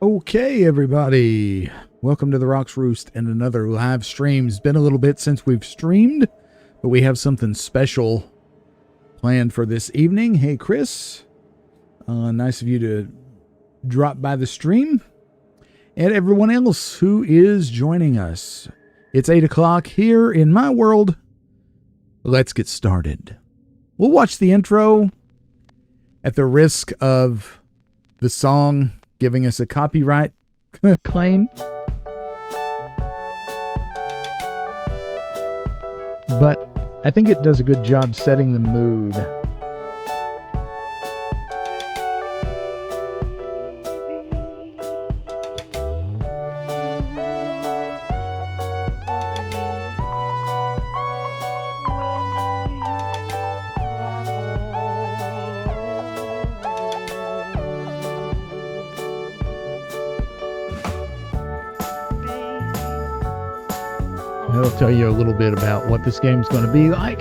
Okay, everybody. Welcome to the Rocks Roost and another live stream. It's been a little bit since we've streamed, but we have something special planned for this evening. Hey, Chris. Nice of you to drop by the stream. And everyone else who is joining us. It's 8 o'clock here in my world. Let's get started. We'll watch the intro at the risk of the song giving us a copyright claim. But I think it does a good job setting the mood. That'll tell you a little bit about what this game's going to be like.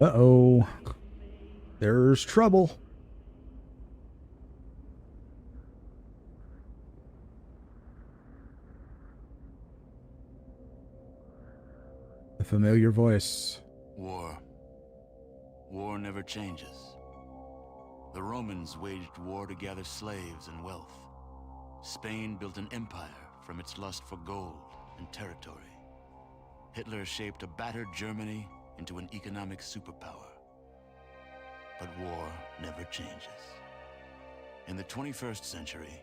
Uh-oh. There's trouble. A familiar voice. War. War never changes. The Romans waged war to gather slaves and wealth. Spain built an empire from its lust for gold and territory. Hitler shaped a battered Germany into an economic superpower. But war never changes. In the 21st century,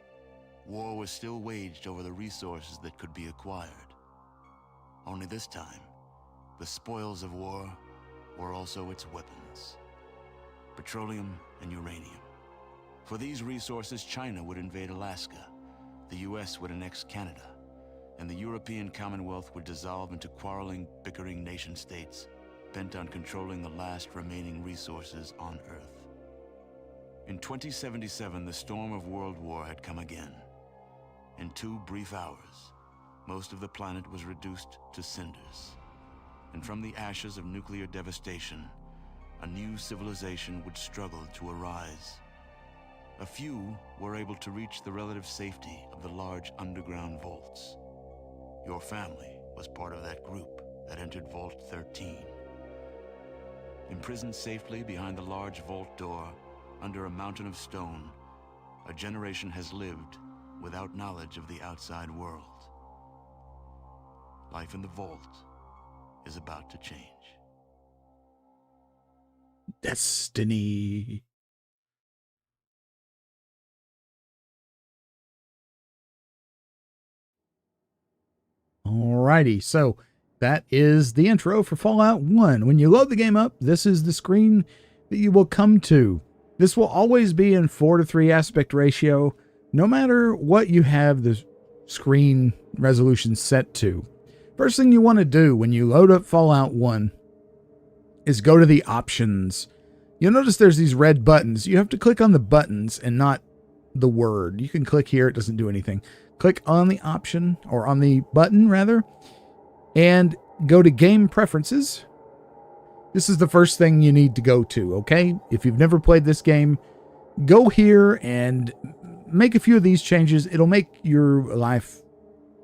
war was still waged over the resources that could be acquired. Only this time, the spoils of war were also its weapons. Petroleum and uranium. For these resources, China would invade Alaska, the US would annex Canada, and the European Commonwealth would dissolve into quarreling, bickering nation-states bent on controlling the last remaining resources on Earth. In 2077, the storm of World War had come again. In 2 brief hours, most of the planet was reduced to cinders. And from the ashes of nuclear devastation, a new civilization would struggle to arise. A few were able to reach the relative safety of the large underground vaults. Your family was part of that group that entered Vault 13. Imprisoned safely behind the large vault door, under a mountain of stone, a generation has lived without knowledge of the outside world. Life in the vault is about to change. Destiny. Alrighty, so that is the intro for Fallout 1. When you load the game up, this is the screen that you will come to. This will always be in 4:3 aspect ratio, no matter what you have the screen resolution set to. First thing you want to do when you load up Fallout 1 is go to the options. You'll notice there's these red buttons. You have to click on the buttons and not the word. You can click here, it doesn't do anything. Click on the option, or on the button rather, and go to Game Preferences. This is the first thing you need to go to, okay? If you've never played this game, go here and make a few of these changes. It'll make your life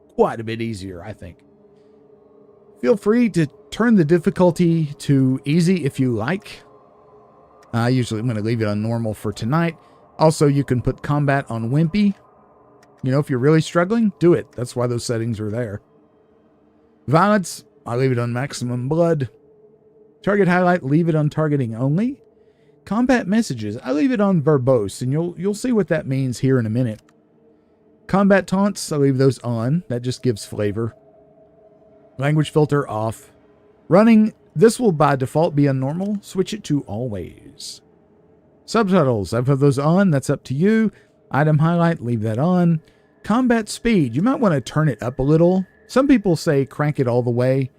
quite a bit easier, I think. Feel free to turn the difficulty to easy if you like. Usually I'm going to leave it on normal for tonight. Also, you can put combat on wimpy. You know, if you're really struggling, do it. That's why those settings are there. Violence, I leave it on maximum blood. Target highlight, leave it on targeting only. Combat messages, I leave it on verbose, and you'll see what that means here in a minute. Combat taunts, I leave those on. That just gives flavor. Language filter off. Running, This will by default be on normal. Switch it to always. Subtitles, I've had those on. That's up to you. Item highlight, leave that on. Combat speed, you might want to turn it up a little. Some people say crank it all the way.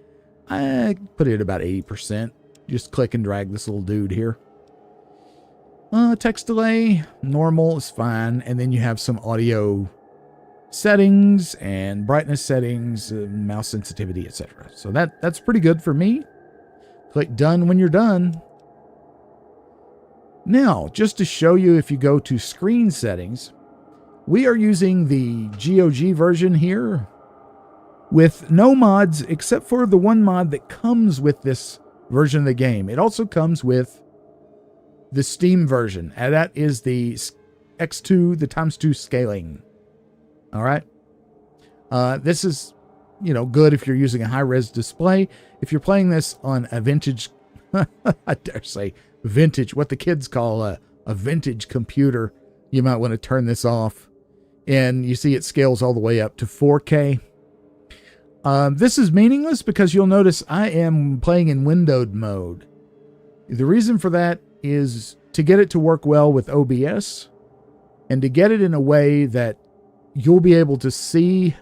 I put it at about 80%. Just click and drag this little dude here. Text delay, normal is fine. And then you have some audio settings and brightness settings, mouse sensitivity, etc. So that's pretty good for me. Click done when you're done. Now, just to show you, if you go to screen settings, we are using the GOG version here with no mods except for the one mod that comes with this version of the game. It also comes with the Steam version, and that is the X2, the ×2 scaling. All right. This is, good if you're using a high-res display. If you're playing this on a vintage, I dare say vintage, what the kids call a vintage computer, you might want to turn this off. And you see it scales all the way up to 4K. This is meaningless because you'll notice I am playing in windowed mode. The reason for that is to get it to work well with OBS and to get it in a way that you'll be able to see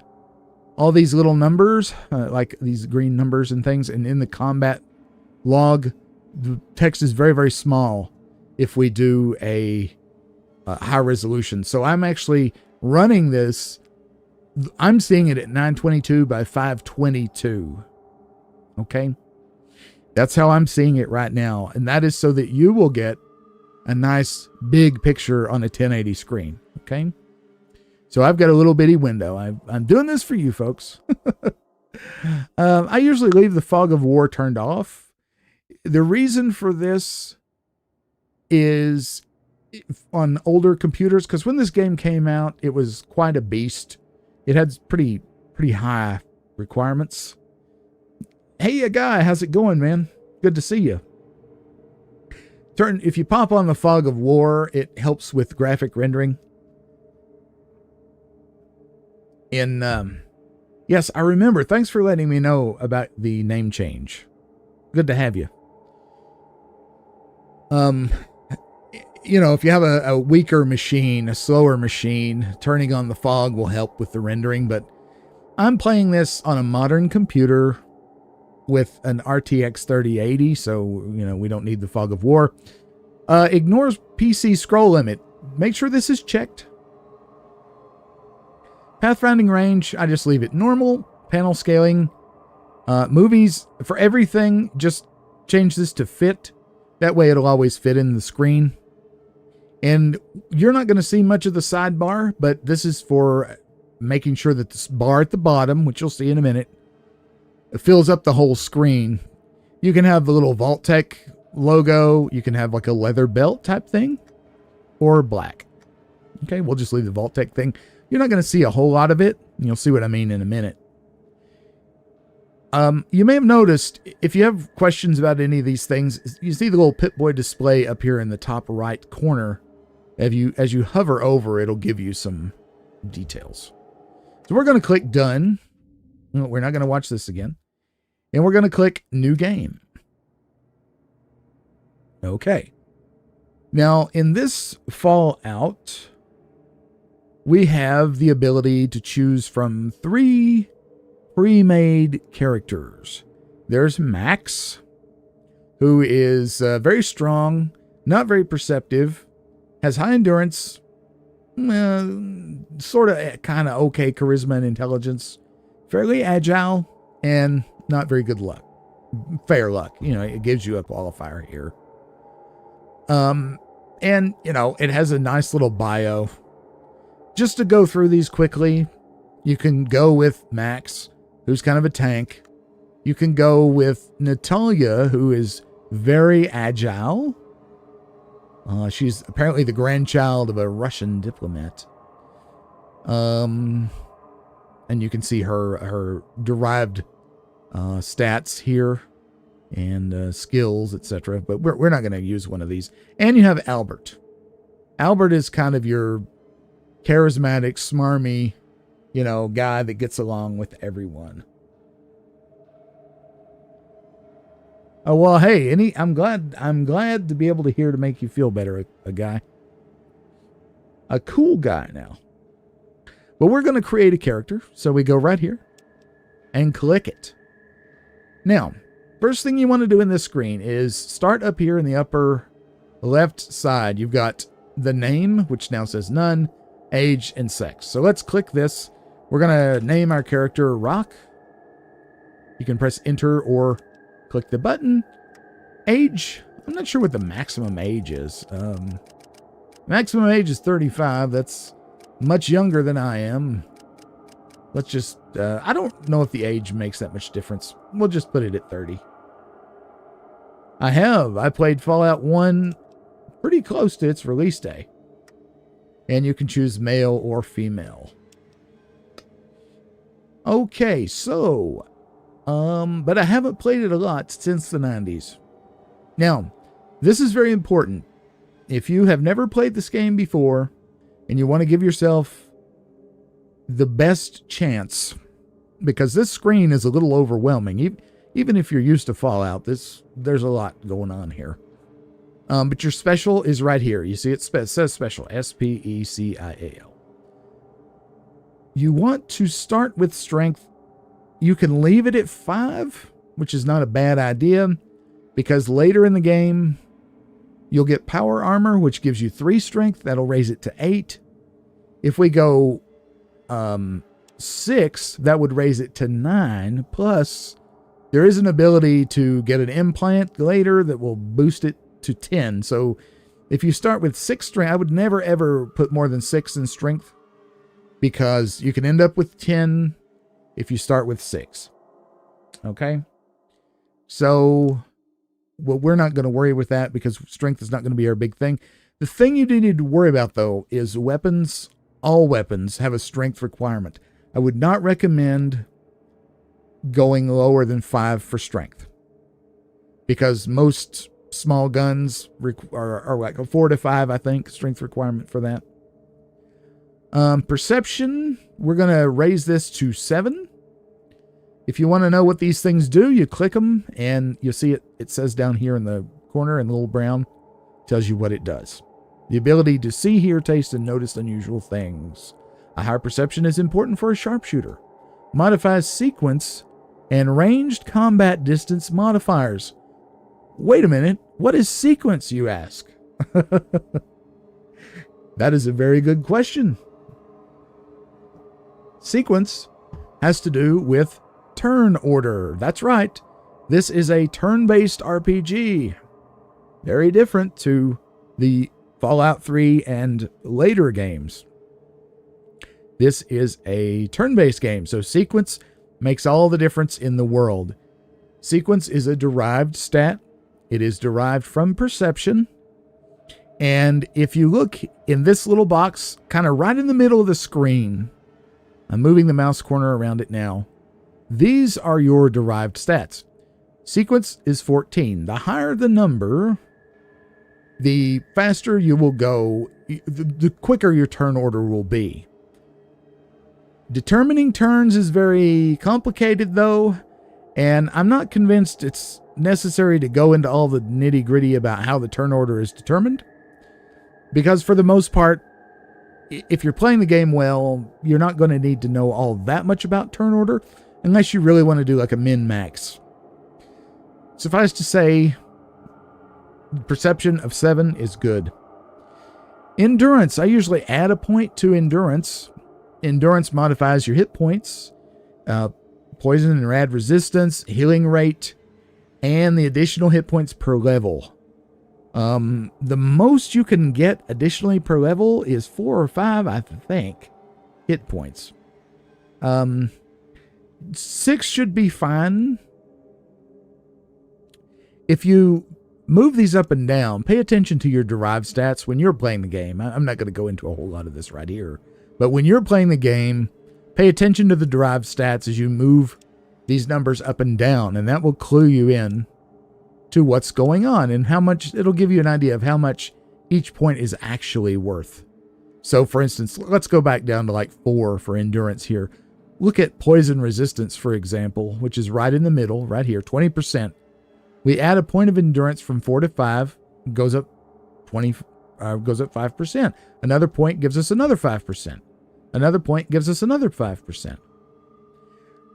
all these little numbers, like these green numbers and things. And in the combat log, the text is very, very small if we do a high resolution. So I'm actually running this. I'm seeing it at 922 by 522. Okay. That's how I'm seeing it right now. And that is so that you will get a nice big picture on a 1080 screen. Okay. So I've got a little bitty window. I'm doing this for you folks. I usually leave the fog of war turned off. The reason for this is on older computers, because when this game came out, it was quite a beast. It had pretty high requirements. Hey, guy, how's it going, man? Good to see you. If you pop on the fog of war, it helps with graphic rendering. And yes, I remember. Thanks for letting me know about the name change. Good to have you. If you have a weaker machine, a slower machine, turning on the fog will help with the rendering. But I'm playing this on a modern computer with an RTX 3080, so, we don't need the fog of war. Ignores PC scroll limit. Make sure this is checked. Pathfinding range, I just leave it normal. Panel scaling. Movies, for everything, just change this to fit. That way it'll always fit in the screen. And you're not going to see much of the sidebar, but this is for making sure that this bar at the bottom, which you'll see in a minute, it fills up the whole screen. You can have the little Vault-Tec logo. You can have like a leather belt type thing or black. Okay, we'll just leave the Vault-Tec thing. You're not going to see a whole lot of it. You'll see what I mean in a minute. You may have noticed, if you have questions about any of these things, you see the little Pip-Boy display up here in the top right corner. As you hover over, it'll give you some details. So we're going to click done. We're not going to watch this again. And we're going to click new game. Okay. Now, in this Fallout, we have the ability to choose from 3 pre-made characters. There's Max, who is very strong, not very perceptive, has high endurance, sort of kind of okay charisma and intelligence, fairly agile, and not very good luck. Fair luck. It gives you a qualifier here. And, it has a nice little bio. Just to go through these quickly, you can go with Max, who's kind of a tank. You can go with Natalia, who is very agile. She's apparently the grandchild of a Russian diplomat. And you can see her derived stats here and skills, etc. But we're not going to use one of these. And you have Albert. Albert is kind of your charismatic, smarmy, guy that gets along with everyone. Oh, well, hey, I'm glad to be able to hear to make you feel better, a guy. A cool guy now. But we're going to create a character. So we go right here and click it. Now, first thing you want to do in this screen is start up here in the upper left side. You've got the name, which now says none, age, and sex. So let's click this. We're going to name our character Rock. You can press enter or click the button. Age, I'm not sure what the maximum age is. Maximum age is 35. That's much younger than I am. Let's just, I don't know if the age makes that much difference. We'll just put it at 30. I played Fallout 1 pretty close to its release day. And you can choose male or female. Okay, so, but I haven't played it a lot since the 90s. Now, this is very important. If you have never played this game before and you want to give yourself the best chance, because this screen is a little overwhelming, even if you're used to Fallout, there's a lot going on here. But your special is right here. You see it says special, S.P.E.C.I.A.L. You want to start with strength. You can leave it at 5, which is not a bad idea, because later in the game, you'll get power armor, which gives you 3 strength. That'll raise it to 8. If we go 6, that would raise it to 9. Plus, there is an ability to get an implant later that will boost it to 10. So if you start with 6 strength, I would never ever put more than 6 in strength, because you can end up with 10 if you start with 6. Okay? So, well, we're not going to worry with that because strength is not going to be our big thing. The thing you do need to worry about, though, is weapons. All weapons have a strength requirement. I would not recommend going lower than 5 for strength, because most small guns are like a 4 to 5, I think, strength requirement for that. Perception, we're going to raise this to 7. If you want to know what these things do, you click them and you'll see it says down here in the corner in little brown, tells you what it does. The ability to see, hear, taste, and notice unusual things. A higher perception is important for a sharpshooter. Modifies sequence and ranged combat distance modifiers. Wait a minute, what is sequence, you ask? That is a very good question. Sequence has to do with turn order. That's right. This is a turn-based RPG. Very different to the Fallout 3 and later games. This is a turn-based game, so sequence makes all the difference in the world. Sequence is a derived stat. It is derived from perception. And if you look in this little box, kind of right in the middle of the screen, I'm moving the mouse corner around it now. These are your derived stats. Sequence is 14. The higher the number, the faster you will go, the quicker your turn order will be. Determining turns is very complicated, though, and I'm not convinced it's necessary to go into all the nitty-gritty about how the turn order is determined, because for the most part, if you're playing the game well, you're not going to need to know all that much about turn order unless you really want to do like a min-max. Suffice to say, perception of 7 is good. Endurance. I usually add a point to endurance. Endurance modifies your hit points, poison and rad resistance, healing rate, and the additional hit points per level. The most you can get additionally per level is 4 or 5, I think, hit points. 6 should be fine. If you move these up and down, pay attention to your derived stats when you're playing the game. I'm not going to go into a whole lot of this right here, but when you're playing the game, pay attention to the derived stats as you move these numbers up and down, and that will clue you in to what's going on and how much. It'll give you an idea of how much each point is actually worth. So for instance, let's go back down to like 4 for endurance here. Look at poison resistance, for example, which is right in the middle, right here, 20%. We add a point of endurance from 4 to 5, goes up 5%. Another point gives us another 5%. Another point gives us another 5%.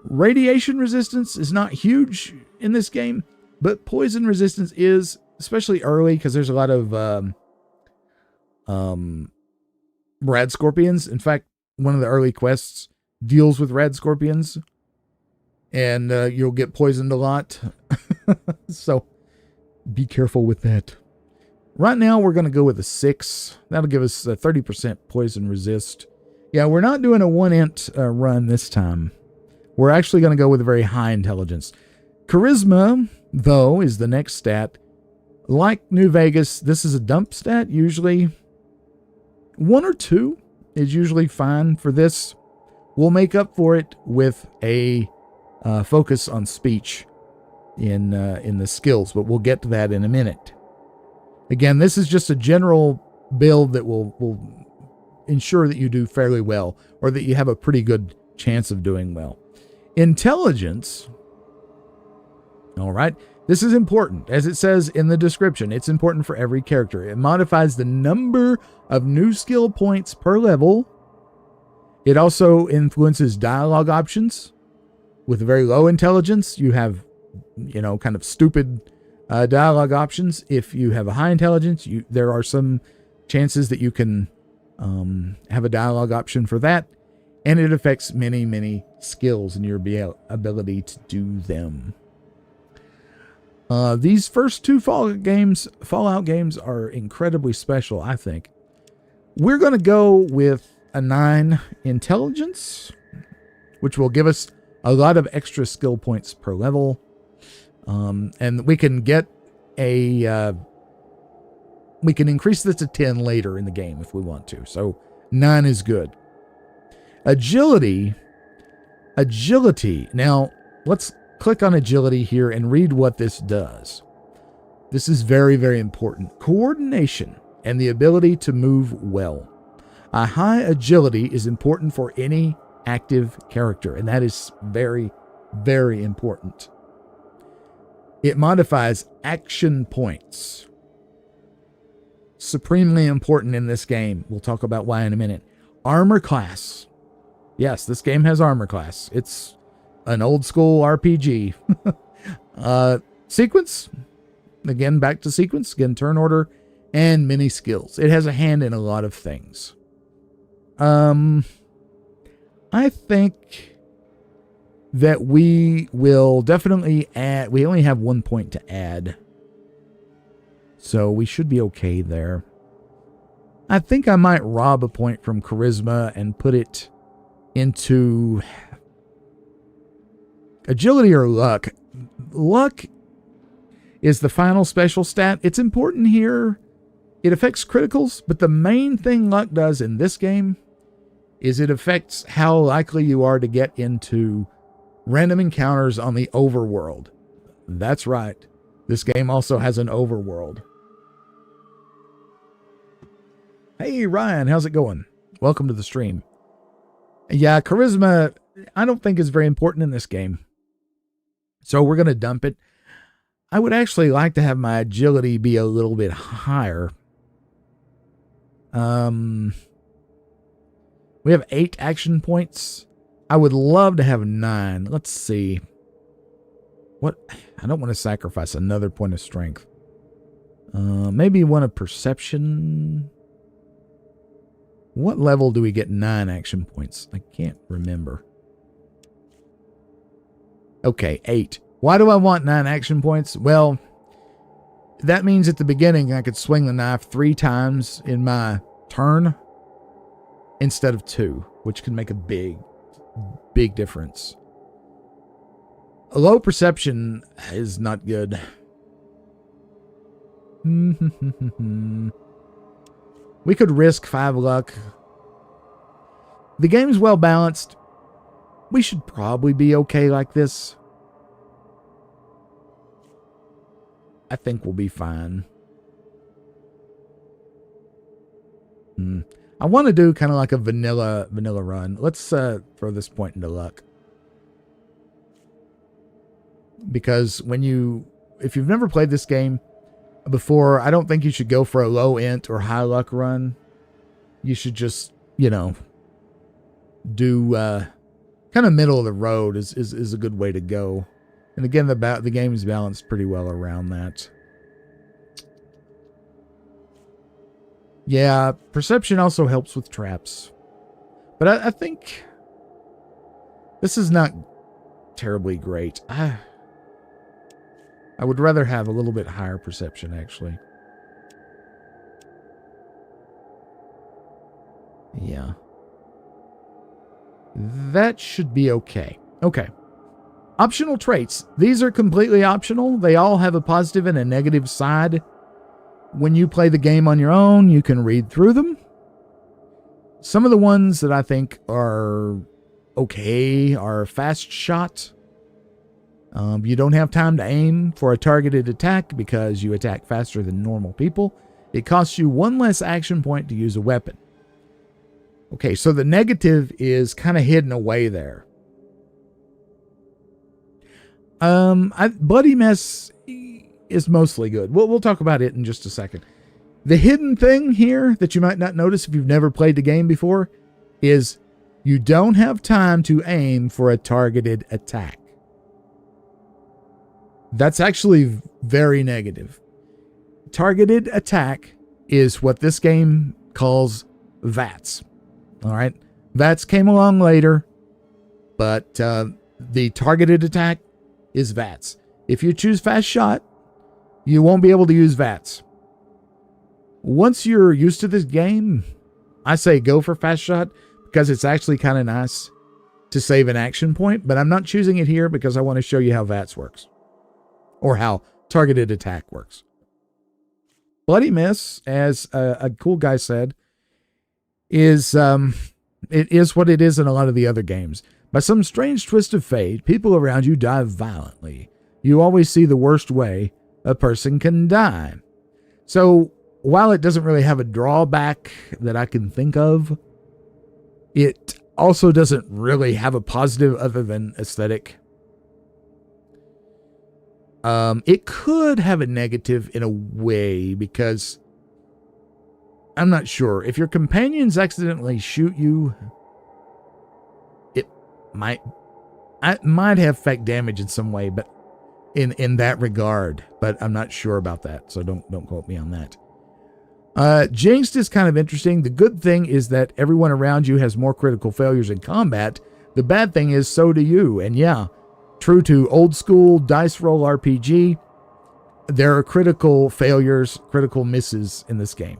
Radiation resistance is not huge in this game, but poison resistance is, especially early, because there's a lot of rad scorpions. In fact, one of the early quests deals with rad scorpions, and you'll get poisoned a lot. So be careful with that. Right now, we're going to go with a 6. That'll give us a 30% poison resist. Yeah, we're not doing a 1-int run this time. We're actually going to go with a very high intelligence. Charisma, though, is the next stat. Like New Vegas, this is a dump stat. Usually 1 or 2 is usually fine for this. We'll make up for it with a focus on speech in the skills, but we'll get to that in a minute. Again, this is just a general build that will ensure that you do fairly well, or that you have a pretty good chance of doing well. Intelligence. All right. This is important. As it says in the description, it's important for every character. It modifies the number of new skill points per level. It also influences dialogue options. With very low intelligence, you have, kind of stupid dialogue options. If you have a high intelligence, there are some chances that you can have a dialogue option for that. And it affects many, many skills and your ability to do them. These first 2 Fallout games are incredibly special, I think. We're going to go with a 9 intelligence, which will give us a lot of extra skill points per level. And we can get we can increase this to 10 later in the game if we want to. So 9 is good. Agility. Now, let's click on agility here and read what this does. This is very, very important. Coordination and the ability to move well. A high agility is important for any active character, and that is very, very important. It modifies action points. Supremely important in this game. We'll talk about why in a minute. Armor class. Yes, this game has armor class. It's an old school RPG. Sequence. Again, back to sequence. Again, turn order and mini skills. It has a hand in a lot of things. I think that we will definitely add. We only have 1 point to add, so we should be okay there. I think I might rob a point from charisma and put it into agility or luck. Luck is the final special stat. It's important here. It affects criticals, but the main thing luck does in this game is it affects how likely you are to get into random encounters on the overworld. That's right. This game also has an overworld. Hey, Ryan, how's it going? Welcome to the stream. Yeah, charisma, I don't think is very important in this game. So we're going to dump it. I would actually like to have my agility be a little bit higher. We have 8 action points. I would love to have 9. Let's see. I don't want to sacrifice another point of strength. Maybe one of perception. What level do we get 9 action points? I can't remember. Okay, 8. Why do I want 9 action points? Well, that means at the beginning I could swing the knife 3 times in my turn instead of 2, which can make a big difference. A low perception is not good. We could risk 5 luck. The game's well balanced. We should probably be okay like this. I think we'll be fine. I want to do kind of like a vanilla run. Let's throw this point into luck. Because when you if you've never played this game before, I don't think you should go for a low int or high luck run. You should just, do kind of middle of the road is a good way to go. And again, the game is balanced pretty well around that. Yeah, perception also helps with traps. But I think this is not terribly great. I would rather have a little bit higher perception, actually. Yeah. That should be okay. Okay. Optional traits. These are completely optional. They all have a positive and a negative side. When you play the game on your own, you can read through them. Some of the ones that I think are okay are fast shot. You don't have time to aim for a targeted attack because you attack faster than normal people. It costs you one less action point to use a weapon. Okay, so the negative is kind of hidden away there. Bloody Mess is mostly good. We'll talk about it in just a second. The hidden thing here that you might not notice if you've never played the game before is you don't have time to aim for a targeted attack. That's actually very negative. Targeted attack is what this game calls VATS. All right. VATS came along later, but the targeted attack is VATS. If you choose fast shot, you won't be able to use VATS. Once you're used to this game, I say go for fast shot because it's actually kind of nice to save an action point, but I'm not choosing it here because I want to show you how VATS works or how targeted attack works. Bloody Mess, as a cool guy said, is it is what it is in a lot of the other games. By some strange twist of fate, people around you die violently. You always see the worst way a person can die. So while it doesn't really have a drawback that I can think of, it also doesn't really have a positive other than aesthetic. It could have a negative in a way because I'm not sure. If your companions accidentally shoot you, it might have fake damage in some way, but in that regard. But I'm not sure about that, so don't quote me on that. Jinxed is kind of interesting. The good thing is that everyone around you has more critical failures in combat. The bad thing is so do you. And yeah, true to old school dice roll RPG, there are critical failures, critical misses in this game.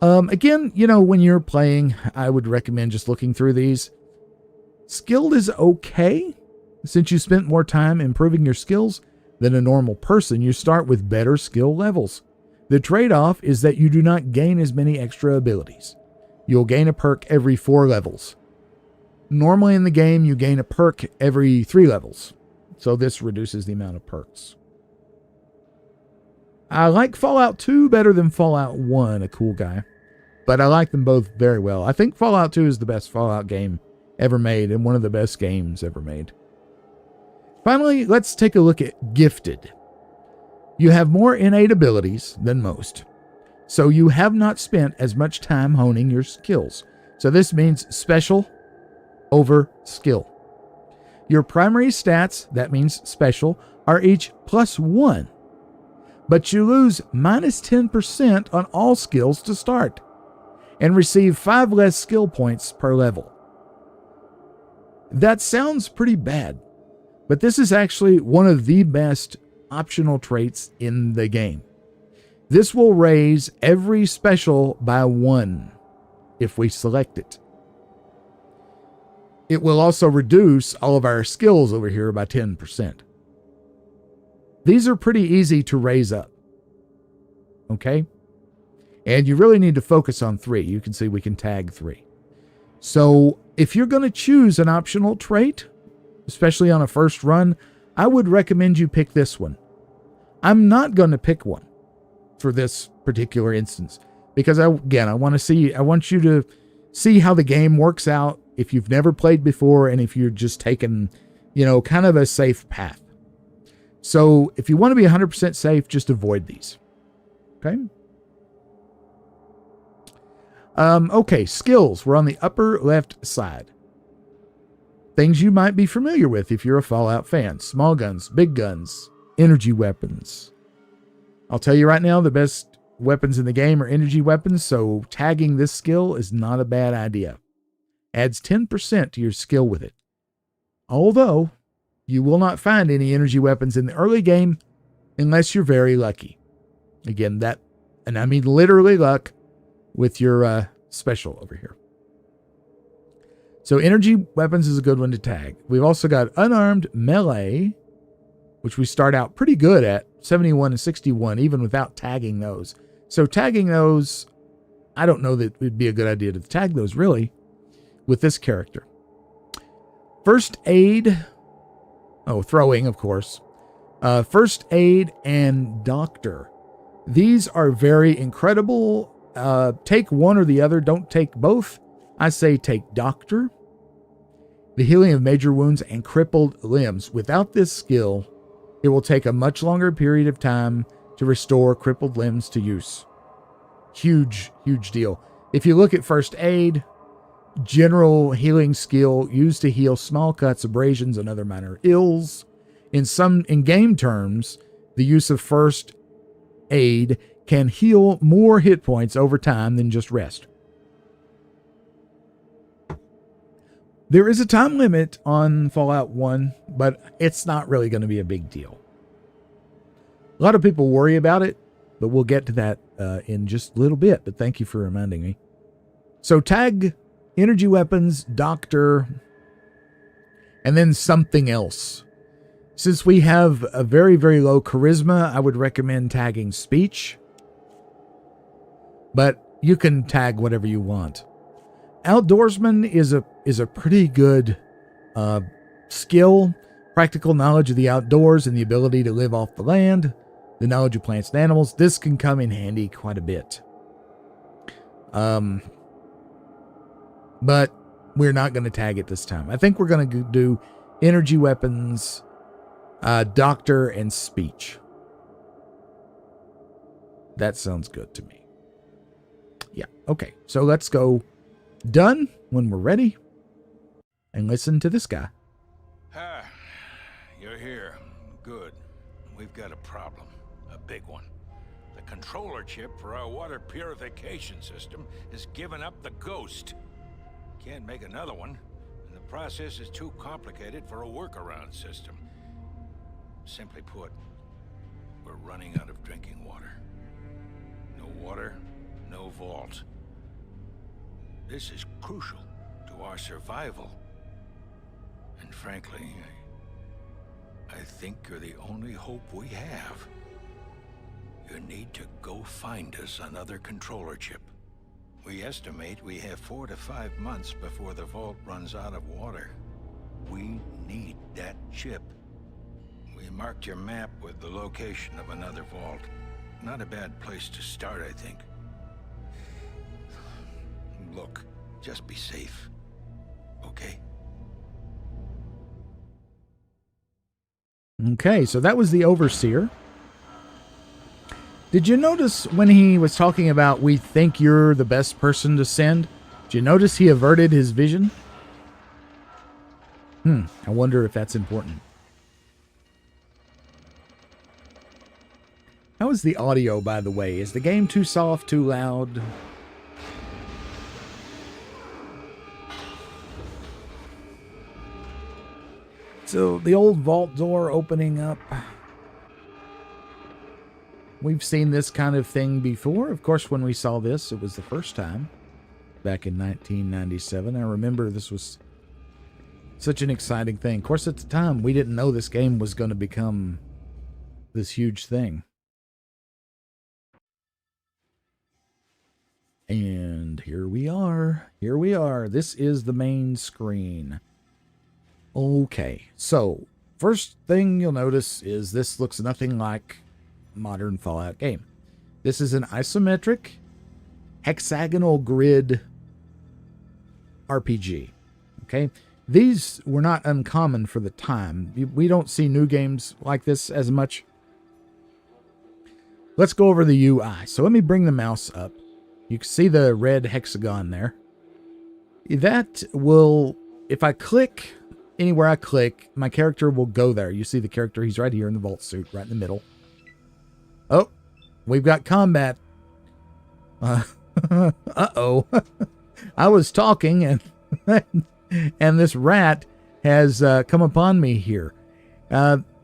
Again, when you're playing, I would recommend just looking through these. Skilled is okay. Since you spent more time improving your skills than a normal person, you start with better skill levels. The trade-off is that you do not gain as many extra abilities. You'll gain a perk every 4 levels. Normally in the game, you gain a perk every 3 levels. So this reduces the amount of perks. I like Fallout 2 better than Fallout 1, a cool guy. But I like them both very well. I think Fallout 2 is the best Fallout game ever made and one of the best games ever made. Finally, let's take a look at Gifted. You have more innate abilities than most, so you have not spent as much time honing your skills. So this means special over skill. Your primary stats, that means special, are each +1, but you lose -10% on all skills to start and receive 5 less skill points per level. That sounds pretty bad, but this is actually one of the best optional traits in the game. This will raise every special by 1 if we select it. It will also reduce all of our skills over here by 10%. These are pretty easy to raise up. Okay? And you really need to focus on 3. You can see we can tag 3. So if you're going to choose an optional trait, especially on a first run, I would recommend you pick this one. I'm not going to pick one for this particular instance because I want you to see how the game works out if you've never played before and if you're just taking, kind of a safe path. So if you want to be 100% safe, just avoid these. Okay. Okay, skills. We're on the upper left side. Things you might be familiar with if you're a Fallout fan. Small guns, big guns, energy weapons. I'll tell you right now, the best weapons in the game are energy weapons, so tagging this skill is not a bad idea. Adds 10% to your skill with it. Although, you will not find any energy weapons in the early game unless you're very lucky. Again, that, and I mean literally luck, with your special over here. So energy weapons is a good one to tag. We've also got unarmed melee, which we start out pretty good at, 71 and 61, even without tagging those. So tagging those, I don't know that it would be a good idea to tag those really with this character. First aid, throwing, of course. First aid and doctor. These are very incredible. Take one or the other. Don't take both. I say take doctor. The healing of major wounds and crippled limbs. Without this skill, it will take a much longer period of time to restore crippled limbs to use. Huge, huge deal. If you look at first aid, general healing skill used to heal small cuts, abrasions, and other minor ills. In game terms, the use of first aid can heal more hit points over time than just rest. There is a time limit on Fallout 1, but it's not really going to be a big deal. A lot of people worry about it, but we'll get to that in just a little bit, but thank you for reminding me. So tag energy weapons, doctor, and then something else. Since we have a very, very low charisma, I would recommend tagging speech. But you can tag whatever you want. Outdoorsman is a pretty good skill. Practical knowledge of the outdoors and the ability to live off the land. The knowledge of plants and animals. This can come in handy quite a bit. But we're not going to tag it this time. I think we're going to do energy weapons, doctor, and speech. That sounds good to me. Yeah, okay. So let's go done when we're ready and listen to this guy. Ah, you're here. Good. We've got a problem. A big one. The controller chip for our water purification system has given up the ghost. Can't make another one, and the process is too complicated for a workaround system. Simply put, we're running out of drinking water. No water, no vault. This is crucial to our survival. And frankly, I think you're the only hope we have. You need to go find us another controller chip. We estimate we have 4 to 5 months before the vault runs out of water. We need that chip. We marked your map with the location of another vault. Not a bad place to start, I think. Look, just be safe. Okay? Okay, so that was the Overseer. Did you notice when he was talking about we think you're the best person to send? Did you notice he averted his vision? I wonder if that's important. How is the audio, by the way? Is the game too soft, too loud? So the old vault door opening up. We've seen this kind of thing before. Of course, when we saw this, it was the first time back in 1997. I remember this was such an exciting thing. Of course, at the time, we didn't know this game was going to become this huge thing. And here we are. Here we are. This is the main screen. Okay, so first thing you'll notice is this looks nothing like modern Fallout game. This is an isometric hexagonal grid RPG. Okay, These were not uncommon for the time. We don't see new games like this as much. Let's go over the UI. So let me bring the mouse up. You can see the red hexagon there. That will, if I click anywhere I click, my character will go there. You see the character, he's right here in the vault suit, right in the middle. Oh, we've got combat. Uh-oh. I was talking and and this rat has come upon me here.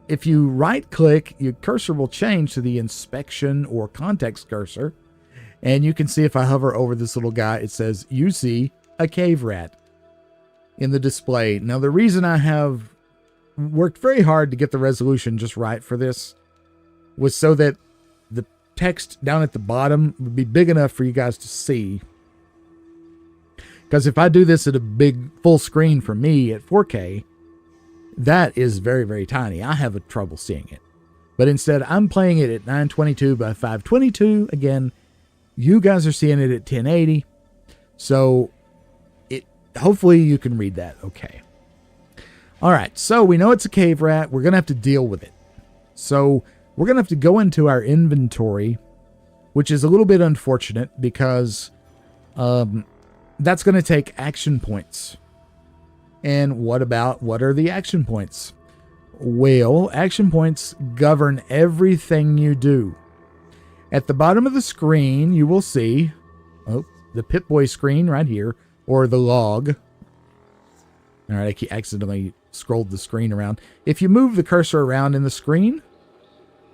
If you right click, your cursor will change to the inspection or context cursor. And you can see if I hover over this little guy, it says, you see a cave rat in the display. Now, the reason I have worked very hard to get the resolution just right for this was so that the text down at the bottom would be big enough for you guys to see. Because if I do this at a big full screen for me at 4K, that is very, very tiny. I have a trouble seeing it. But instead, I'm playing it at 922 by 522. Again, you guys are seeing it at 1080. So hopefully you can read that okay. All right, so we know it's a cave rat. We're going to have to deal with it. So we're going to have to go into our inventory, which is a little bit unfortunate because that's going to take action points. And what are the action points? Well, action points govern everything you do. At the bottom of the screen, you will see the Pip-Boy screen right here, or the log. All right, I accidentally scrolled the screen around. If you move the cursor around in the screen,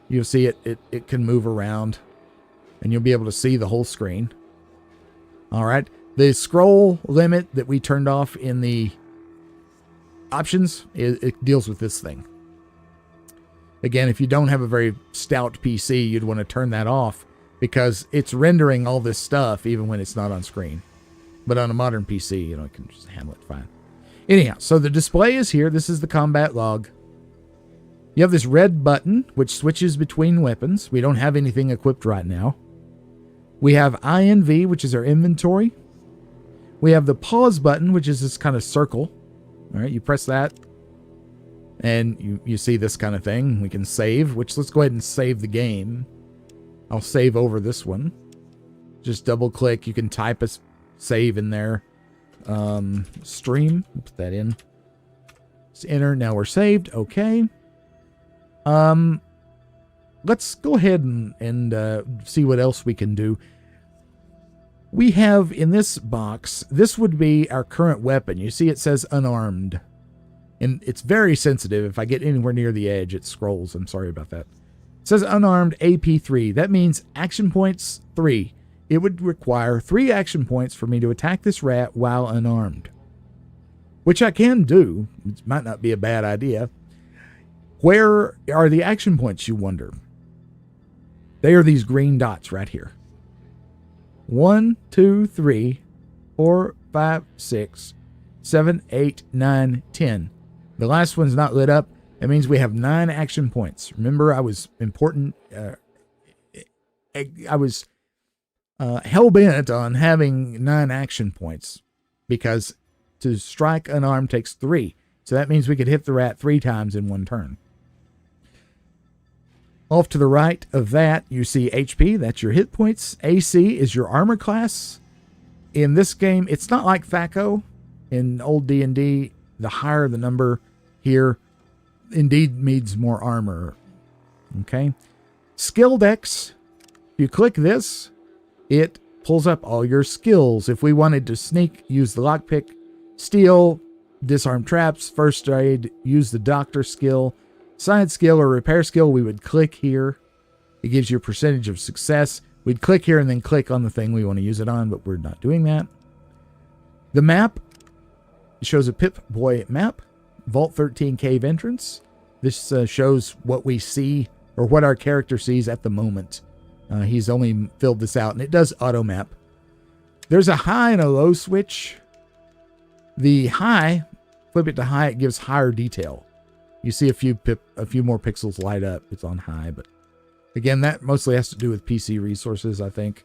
you'll see it can move around, and you'll be able to see the whole screen. All right, the scroll limit that we turned off in the options, it deals with this thing. Again, if you don't have a very stout PC, you'd want to turn that off because it's rendering all this stuff even when it's not on screen. But on a modern PC, it can just handle it fine. Anyhow, so the display is here. This is the combat log. You have this red button, which switches between weapons. We don't have anything equipped right now. We have INV, which is our inventory. We have the pause button, which is this kind of circle. All right, you press that, and you see this kind of thing. We can save, which let's go ahead and save the game. I'll save over this one. Just double click. You can type a save in there. Stream. Put that in. Let's enter. Now we're saved. Okay. Let's go ahead and see what else we can do. We have in this box, this would be our current weapon. You see it says unarmed. And it's very sensitive. If I get anywhere near the edge, it scrolls. I'm sorry about that. It says unarmed AP3. That means action points 3. It would require 3 action points for me to attack this rat while unarmed. Which I can do. It might not be a bad idea. Where are the action points, you wonder? They are these green dots right here. 1, 2, 3, 4, 5, 6, 7, 8, 9, 10. The last one's not lit up. That means we have 9 action points. Remember, I was hell-bent on having 9 action points because to strike unarmed takes 3. So that means we could hit the rat 3 times in one turn. Off to the right of that, you see HP. That's your hit points. AC is your armor class. In this game, it's not like THAC0. In old D&D, the higher the number here, indeed means more armor. Okay. Skill Dex. If you click this, it pulls up all your skills. If we wanted to sneak, use the lockpick. Steal, disarm traps. First aid, use the doctor skill. Science skill or repair skill, we would click here. It gives you a percentage of success. We'd click here and then click on the thing we want to use it on, but we're not doing that. The map shows a Pip-Boy map. Vault 13 cave entrance. This shows what we see or what our character sees at the moment. He's only filled this out, and it does auto map. There's a high and a low switch. The high, flip it to high, it gives higher detail. You see a few more pixels light up. It's on high, but again, that mostly has to do with PC resources, I think.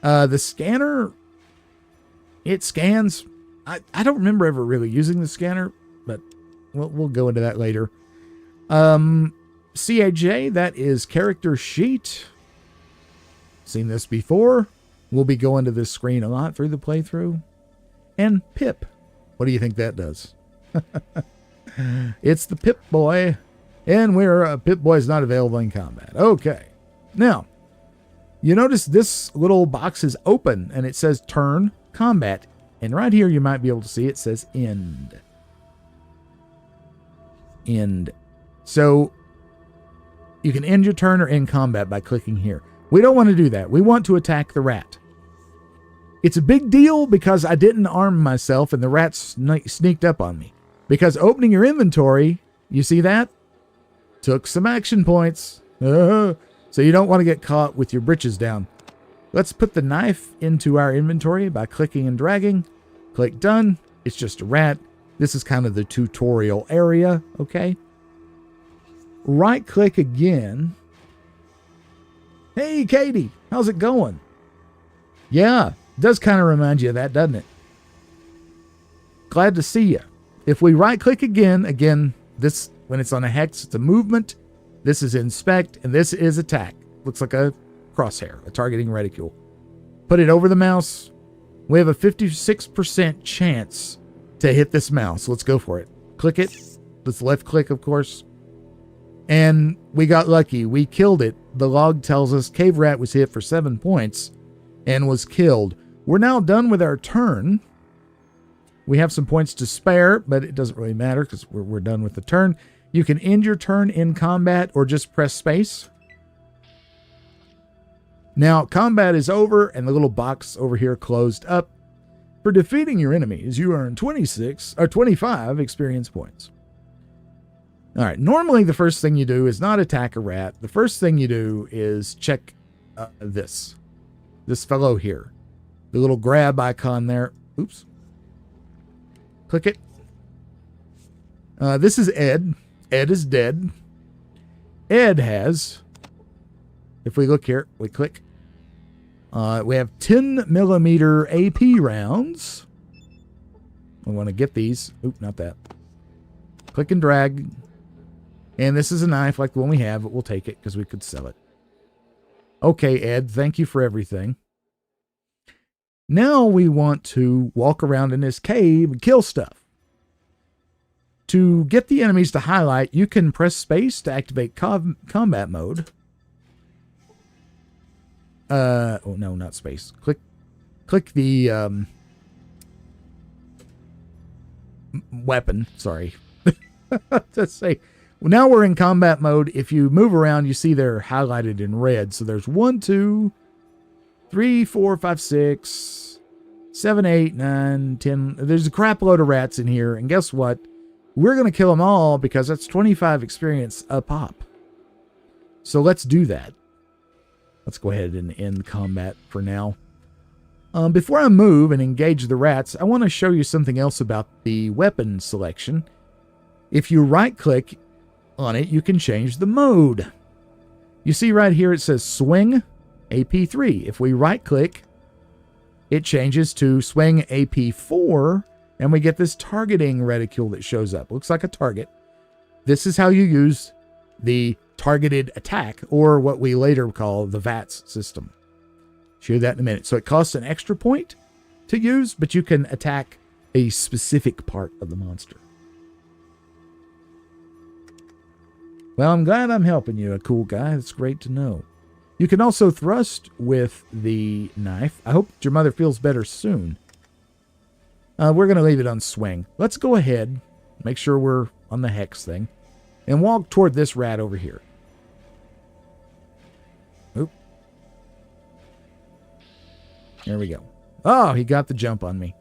The scanner, it scans. I don't remember ever really using the scanner, but we'll go into that later. CAJ, that is character sheet. Seen this before. We'll be going to this screen a lot through the playthrough. And Pip. What do you think that does? It's the Pip Boy. And Pip Boy is not available in combat. Okay. Now, you notice this little box is open and it says turn combat. And right here you might be able to see it says end. End. So you can end your turn or end combat by clicking here. We don't want to do that. We want to attack the rat. It's a big deal because I didn't arm myself and the rat sneaked up on me. Because opening your inventory, you see that? Took some action points. So you don't want to get caught with your britches down. Let's put the knife into our inventory by clicking and dragging. Click done. It's just a rat. This is kind of the tutorial area, okay? Right click again. Hey, Katie, how's it going? Yeah, does kind of remind you of that, doesn't it? Glad to see you. If we right click again, this, when it's on a hex, it's a movement. This is inspect, and this is attack. Looks like a crosshair, a targeting reticule. Put it over the mouse. We have a 56% chance to hit this mouse. Let's go for it. Click it. Let's left click, of course. And we got lucky. We killed it. The log tells us Cave Rat was hit for 7 points and was killed. We're now done with our turn. We have some points to spare, but it doesn't really matter because we're done with the turn. You can end your turn in combat or just press space. Now, combat is over and the little box over here closed up. For defeating your enemies, you earn 25 experience points. All right, normally the first thing you do is not attack a rat. The first thing you do is check this fellow here. The little grab icon there. Oops. Click it. This is Ed. Ed is dead. Ed has, if we look here, we click. We have 10 millimeter AP rounds. We want to get these. Oop, not that. Click and drag. And this is a knife like the one we have, but we'll take it because we could sell it. Okay, Ed, thank you for everything. Now we want to walk around in this cave and kill stuff. To get the enemies to highlight, you can press space to activate combat mode. Oh no, not space. Click the weapon. Sorry. Let's say, well, now we're in combat mode. If you move around, you see they're highlighted in red. So there's 1, 2, 3, 4, 5, 6, 7, 8, 9, 10. There's a crap load of rats in here. And guess what? We're going to kill them all because that's 25 experience a pop. So let's do that. Let's go ahead and end combat for now. Before I move and engage the rats, I want to show you something else about the weapon selection. If you right-click on it, you can change the mode. You see right here it says Swing AP3. If we right-click, it changes to Swing AP4, and we get this targeting reticule that shows up. Looks like a target. This is how you use the targeted attack, or what we later call the VATS system. Show you that in a minute. So it costs an extra point to use, but you can attack a specific part of the monster. Well, I'm glad I'm helping you, a cool guy. That's great to know. You can also thrust with the knife. I hope your mother feels better soon. We're going to leave it on swing. Let's go ahead, make sure we're on the hex thing, and walk toward this rat over here. Oop. There we go. Oh, he got the jump on me.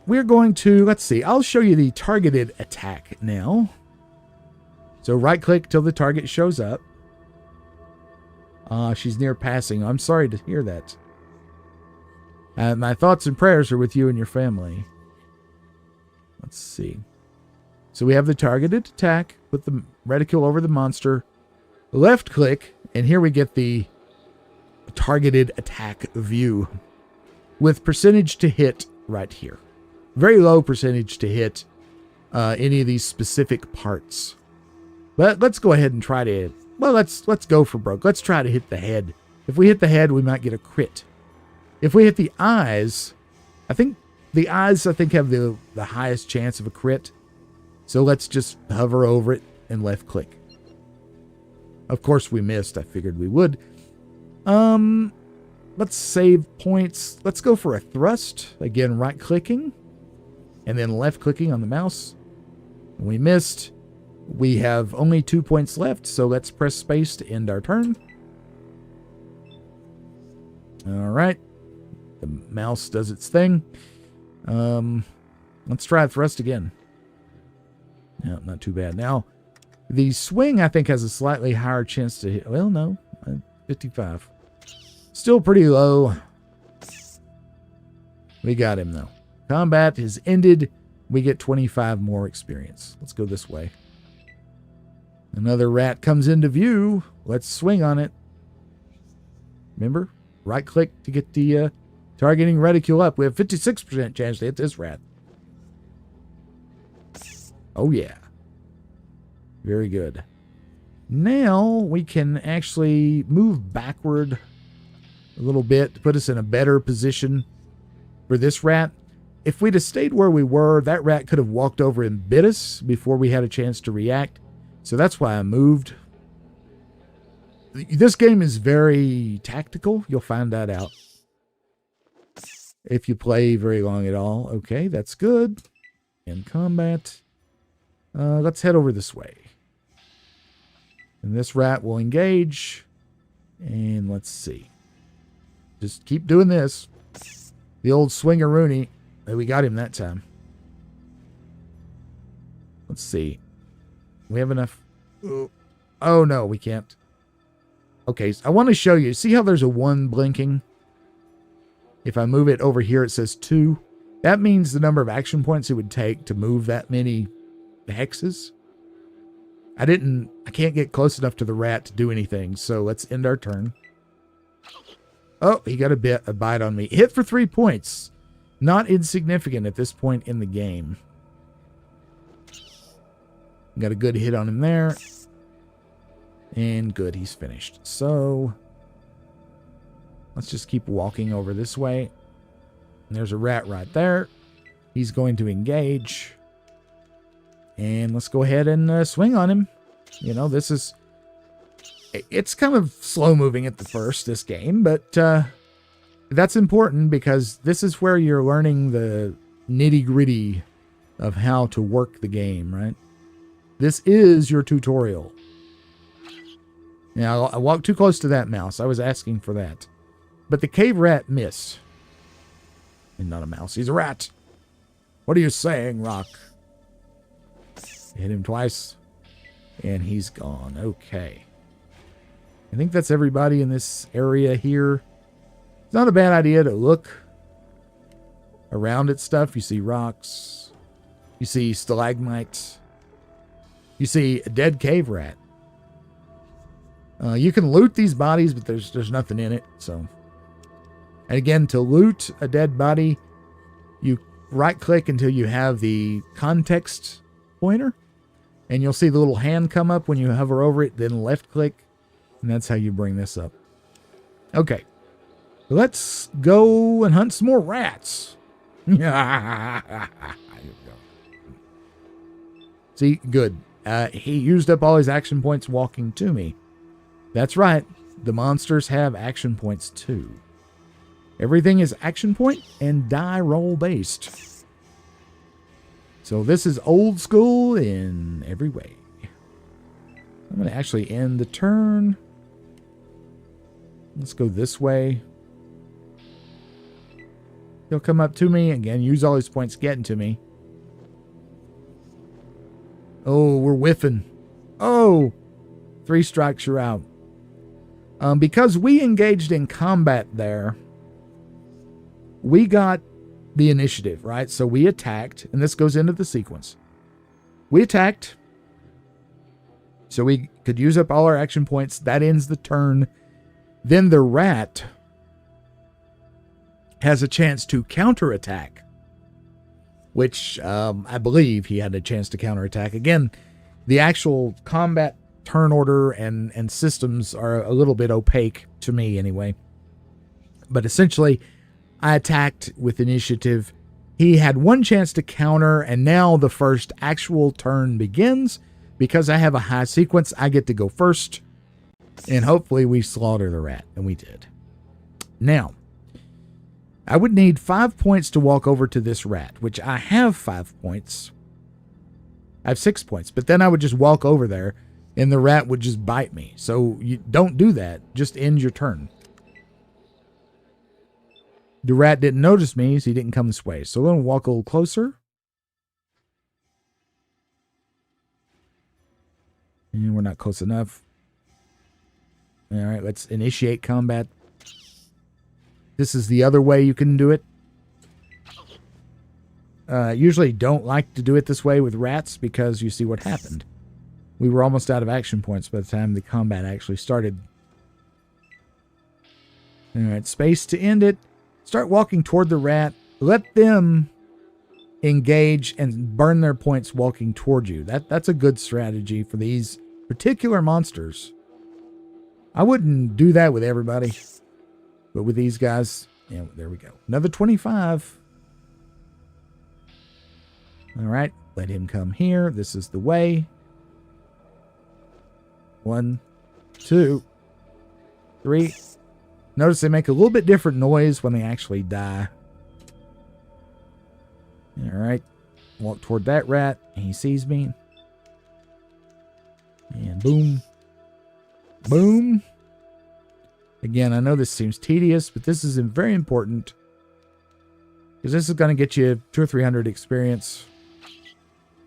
We're going to, let's see, I'll show you the targeted attack now. So right-click till the target shows up. She's near passing. I'm sorry to hear that. My thoughts and prayers are with you and your family. Let's see. So we have the targeted attack. Put the reticule over the monster. Left-click, and here we get the targeted attack view with percentage to hit right here. very low percentage to hit any of these specific parts. But let's go ahead and try to, well, let's go for broke. Let's try to hit the head. If we hit the head, we might get a crit. If we hit the eyes, I think have the highest chance of a crit. So let's just hover over it and left click. Of course we missed. I figured we would. Let's save points. Let's go for a thrust. Again, right clicking and then left clicking on the mouse. We missed. We have only 2 points left, so let's press space to end our turn. All right. The mouse does its thing. Let's try thrust again. No, not too bad. Now, the swing, I think, has a slightly higher chance to hit. Well, no. 55. Still pretty low. We got him, though. Combat is ended. We get 25 more experience. Let's go this way. Another rat comes into view. Let's swing on it. Remember? Right click to get the targeting reticule up. We have 56% chance to hit this rat. Oh, yeah. Very good. Now we can actually move backward a little bit to put us in a better position for this rat. If we'd have stayed where we were, that rat could have walked over and bit us before we had a chance to react. So that's why I moved. This game is very tactical. You'll find that out if you play very long at all. Okay, that's good. In combat. Let's head over this way. And this rat will engage. And let's see. Just keep doing this. The old swingaroony. We got him that time. Let's see. We have enough. Oh, no, we can't. Okay, so I want to show you. See how there's a 1 blinking? If I move it over here, it says 2. That means the number of action points it would take to move that many hexes. I can't get close enough to the rat to do anything, so let's end our turn. Oh, he got a bite on me. Hit for 3 points. Not insignificant at this point in the game. Got a good hit on him there. And good, he's finished. So, let's just keep walking over this way. And there's a rat right there. He's going to engage. And let's go ahead and swing on him. You know, it's kind of slow moving at the first, this game, but that's important because this is where you're learning the nitty gritty of how to work the game, right? This is your tutorial. Now, I walked too close to that mouse. I was asking for that. But the cave rat missed. And not a mouse. He's a rat. What are you saying, Rock? Hit him twice. And he's gone. Okay. I think that's everybody in this area here. It's not a bad idea to look around at stuff. You see rocks. You see stalagmites. You see a dead cave rat. You can loot these bodies, but there's nothing in it. So, and again, to loot a dead body, you right-click until you have the context pointer, and you'll see the little hand come up when you hover over it. Then left-click, and that's how you bring this up. Okay, let's go and hunt some more rats. See, good. He used up all his action points walking to me. That's right. The monsters have action points too. Everything is action point and die roll based. So this is old school in every way. I'm going to actually end the turn. Let's go this way. He'll come up to me. Again, use all his points getting to me. Oh, we're whiffing. Oh, 3 strikes, you're out. Because we engaged in combat there, we got the initiative, right? So we attacked, and this goes into the sequence. We attacked, so we could use up all our action points. That ends the turn. Then the rat has a chance to counterattack which I believe he had a chance to counterattack. Again, the actual combat turn order and systems are a little bit opaque to me anyway. But essentially, I attacked with initiative. He had one chance to counter, and now the first actual turn begins. Because I have a high sequence, I get to go first. And hopefully we slaughter the rat. And we did. Now, I would need 5 points to walk over to this rat, which I have 5 points. I have 6 points, but then I would just walk over there and the rat would just bite me. So you don't do that. Just end your turn. The rat didn't notice me, so he didn't come this way. So I'm going to walk a little closer. And we're not close enough. All right, let's initiate combat. This is the other way you can do it. Usually don't like to do it this way with rats because you see what happened. We were almost out of action points by the time the combat actually started. All right, space to end it. Start walking toward the rat. Let them engage and burn their points walking toward you. That's a good strategy for these particular monsters. I wouldn't do that with everybody. But with these guys, yeah, there we go. Another 25. All right, let him come here. This is the way. 1, 2, 3. Notice they make a little bit different noise when they actually die. All right, walk toward that rat. And he sees me. And boom. Boom. Again, I know this seems tedious, but this is very important. Because this is going to get you 200 or 300 experience.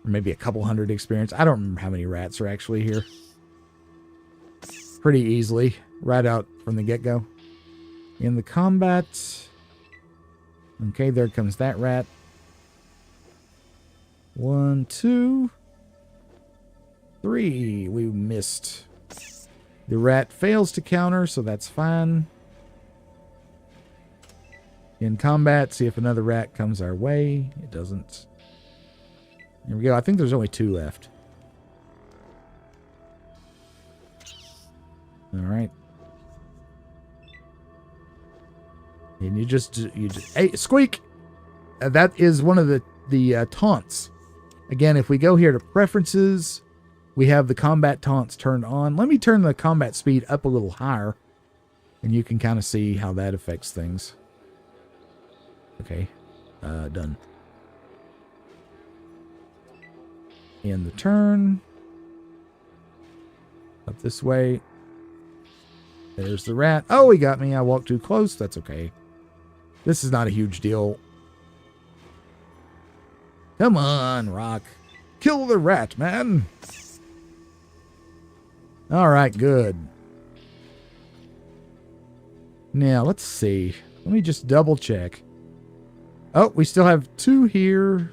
Or maybe a couple hundred experience. I don't remember how many rats are actually here. Pretty easily. Right out from the get-go. In the combat. Okay, there comes that rat. 1, 2, 3. We missed. The rat fails to counter, so that's fine. In combat, see if another rat comes our way. It doesn't. There we go. I think there's only 2 left. All right. And you just hey, squeak! That is one of the taunts. Again, if we go here to preferences, we have the combat taunts turned on. Let me turn the combat speed up a little higher, and you can kind of see how that affects things. Okay, done. End the turn. Up this way. There's the rat. Oh, he got me. I walked too close. That's okay. This is not a huge deal. Come on, Rock. Kill the rat, man. All right, good. Now, let's see. Let me just double check. Oh, we still have 2 here.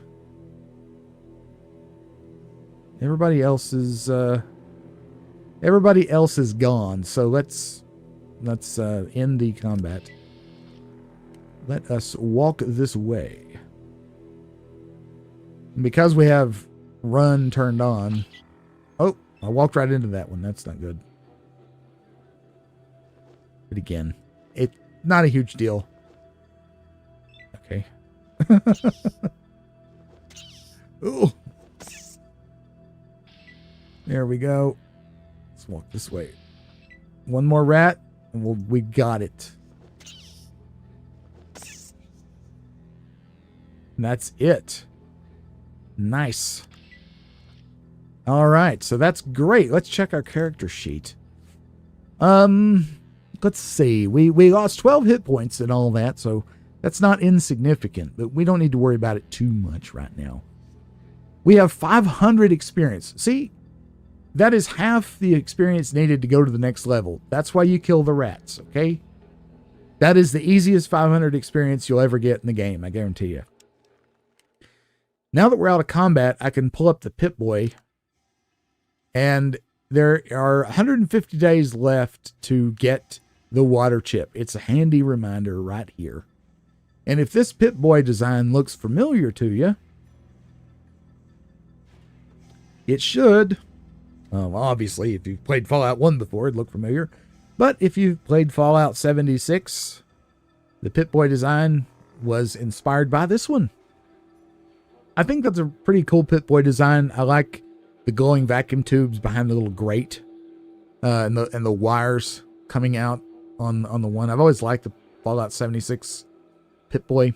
Everybody else is gone. So let's end the combat. Let us walk this way. And because we have run turned on. Oh, I walked right into that one. That's not good. But again, it's not a huge deal. Okay. Ooh. There we go. Let's walk this way. One more rat, and we got it. And that's it. Nice. All right, so that's great. Let's check our character sheet. Let's see. We lost 12 hit points and all that, so that's not insignificant, but we don't need to worry about it too much right now. We have 500 experience. See, that is half the experience needed to go to the next level. That's why you kill the rats, okay? That is the easiest 500 experience you'll ever get in the game, I guarantee you. Now that we're out of combat, I can pull up the Pip-Boy, and there are 150 days left to get the water chip. It's a handy reminder right here. And if this Pip-Boy design looks familiar to you, It should. Obviously, if you've played Fallout 1 before, it'd look familiar. But if you've played Fallout 76, the Pip-Boy design was inspired by this one. I think that's a pretty cool Pip-Boy design. I like the glowing vacuum tubes behind the little grate, and the wires coming out on the one. I've always liked the Fallout 76 Pip-Boy.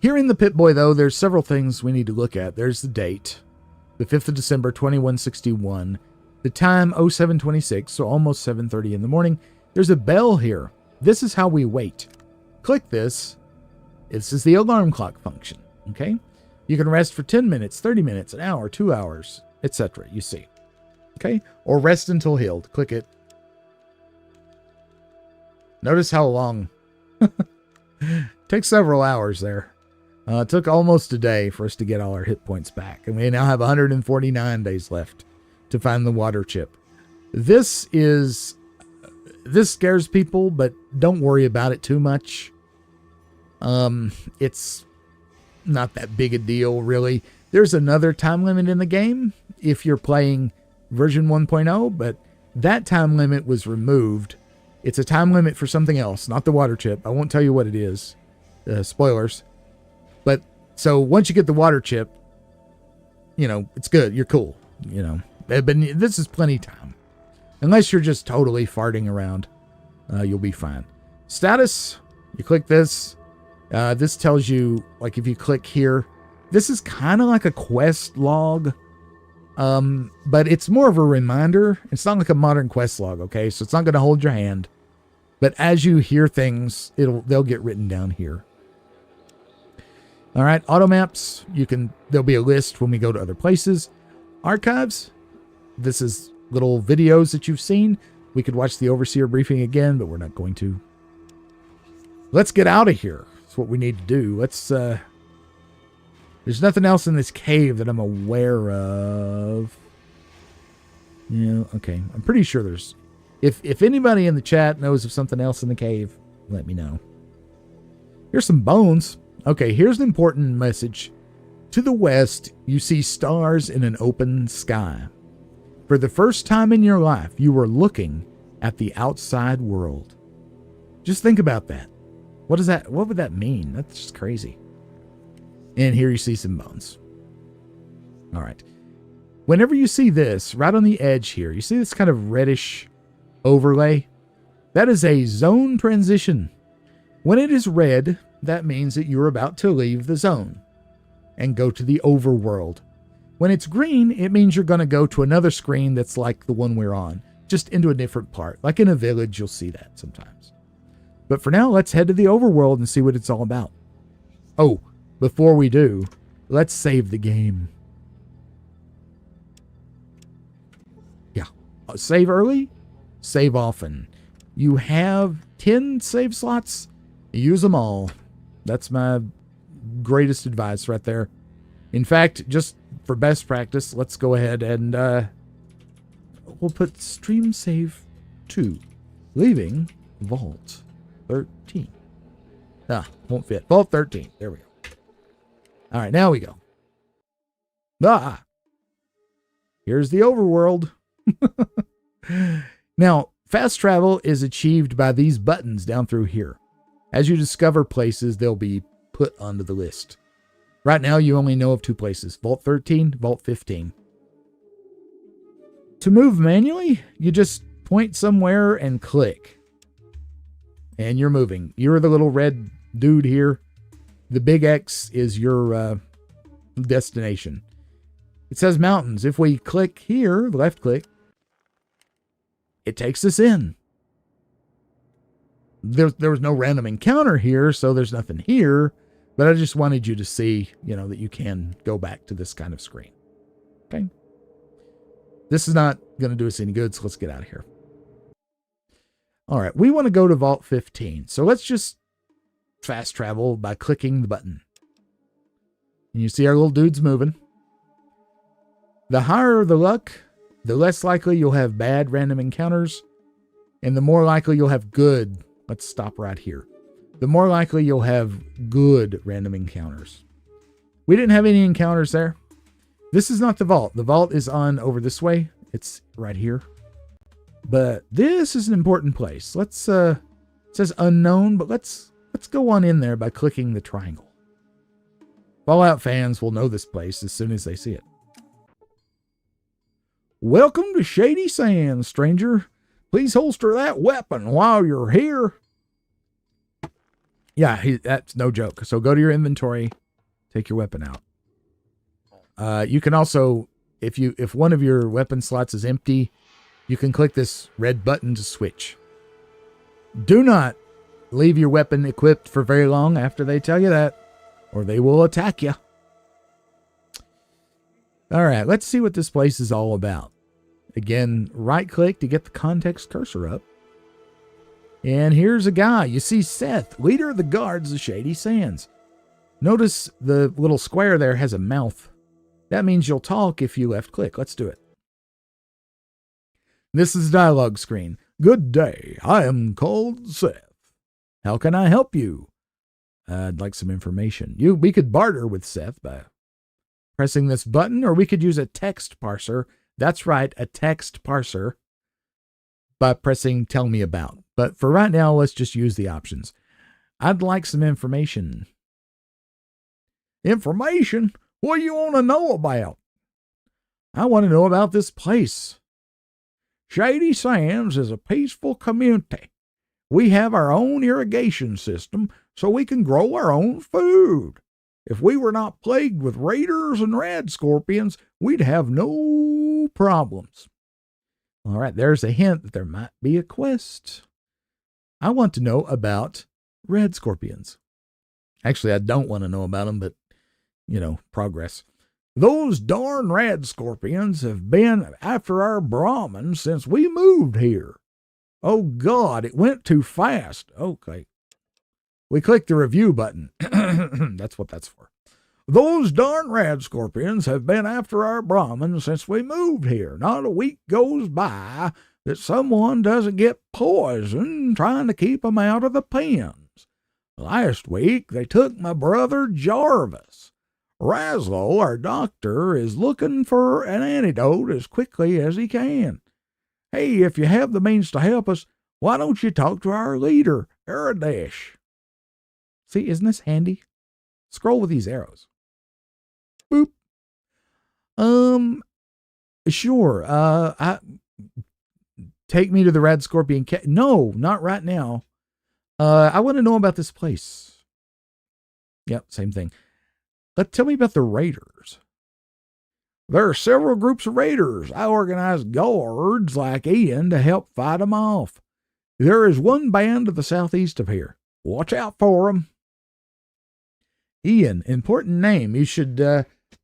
Here in the Pip-Boy, though, there's several things we need to look at. There's the date, the 5th of December, 2161. The time, 0726, so almost 7:30 in the morning. There's a bell here. This is how we wait. Click this. This is the alarm clock function, okay? You can rest for 10 minutes, 30 minutes, an hour, 2 hours, etc. You see, okay? Or rest until healed. Click it. Notice how long. Takes several hours there. It took almost a day for us to get all our hit points back. And we now have 149 days left to find the water chip. This scares people, but don't worry about it too much. It's not that big a deal, really. There's another time limit in the game if you're playing version 1.0, but that time limit was removed. It's a time limit for something else, not the water chip. I won't tell you what it is. Spoilers. But so once you get the water chip, it's good. You're cool. But this is plenty time. Unless you're just totally farting around, you'll be fine. Status, you click this. This tells you, like, if you click here, this is kind of like a quest log. But it's more of a reminder. It's not like a modern quest log, okay? So it's not going to hold your hand. But as you hear things, they'll get written down here. All right, auto maps, there'll be a list when we go to other places. Archives, this is little videos that you've seen. We could watch the Overseer briefing again, but we're not going to. Let's get out of here. That's what we need to do. There's nothing else in this cave that I'm aware of. Yeah, okay. I'm pretty sure there's... If anybody in the chat knows of something else in the cave, let me know. Here's some bones. Okay, here's an important message. To the west, you see stars in an open sky. For the first time in your life, you are looking at the outside world. Just think about that. What would that mean? That's just crazy. And here you see some bones. All right. Whenever you see this, right on the edge here, you see this kind of reddish overlay? That is a zone transition. When it is red, that means that you're about to leave the zone and go to the overworld. When it's green, it means you're going to go to another screen that's like the one we're on, just into a different part. Like in a village, you'll see that sometimes. But for now, let's head to the overworld and see what it's all about. Oh, before we do, let's save the game. Yeah. Save early, save often. You have 10 save slots. Use them all. That's my greatest advice right there. In fact, just for best practice, let's go ahead and we'll put stream save 2, leaving Vault 13. Won't fit. Vault 13. There we go. All right, now we go. Here's the overworld. Now, fast travel is achieved by these buttons down through here. As you discover places, they'll be put onto the list. Right now, you only know of 2 places, Vault 13, Vault 15. To move manually, you just point somewhere and click. And you're moving. You're the little red dude here. The big X is your destination. It says mountains. If we click here, left click, it takes us in. There was no random encounter here, so there's nothing here. But I just wanted you to see, that you can go back to this kind of screen. Okay. This is not going to do us any good, so let's get out of here. All right, we want to go to Vault 15. So let's just fast travel by clicking the button. And you see our little dudes moving. The higher the luck, the less likely you'll have bad random encounters, and the more likely you'll have good. Let's stop right here. The more likely you'll have good random encounters. We didn't have any encounters there. This is not the vault. The vault is on over this way. It's right here. But this is an important place. Let's it says unknown, but let's go on in there by clicking the triangle. Fallout fans will know this place as soon as they see it. Welcome to Shady Sands, stranger. Please holster that weapon while you're here. Yeah, that's no joke. So go to your inventory, take your weapon out. You can also, if one of your weapon slots is empty, you can click this red button to switch. Do not leave your weapon equipped for very long after they tell you that, or they will attack you. All right, let's see what this place is all about. Again, right-click to get the context cursor up. And here's a guy. You see Seth, leader of the guards of Shady Sands. Notice the little square there has a mouth. That means you'll talk if you left-click. Let's do it. This is the dialogue screen. Good day. I am called Seth. How can I help you? I'd like some information. We could barter with Seth by pressing this button, or we could use a text parser. That's right, a text parser, by pressing tell me about. But for right now, let's just use the options. I'd like some information. Information? What do you want to know about? I want to know about this place. Shady Sands is a peaceful community. We have our own irrigation system so we can grow our own food. If we were not plagued with raiders and red scorpions, we'd have no problems. All right, there's a hint that there might be a quest. I want to know about red scorpions. Actually, I don't want to know about them, but, progress. Those darn red scorpions have been after our Brahmin since we moved here. Oh, God, it went too fast. Okay. We click the review button. That's what that's for. Those darn red scorpions have been after our Brahmin since we moved here. Not a week goes by that someone doesn't get poisoned trying to keep them out of the pens. Last week, they took my brother Jarvis. Raslo, our doctor, is looking for an antidote as quickly as he can. Hey, if you have the means to help us, why don't you talk to our leader, Aradesh? See, isn't this handy? Scroll with these arrows. Boop. Sure. Take me to the Red Scorpion Cave. No, not right now. I want to know about this place. Yep, same thing. Tell me about the raiders. There are several groups of raiders. I organize guards like Ian to help fight them off. There is one band to the southeast of here. Watch out for them. Ian, important name. You should,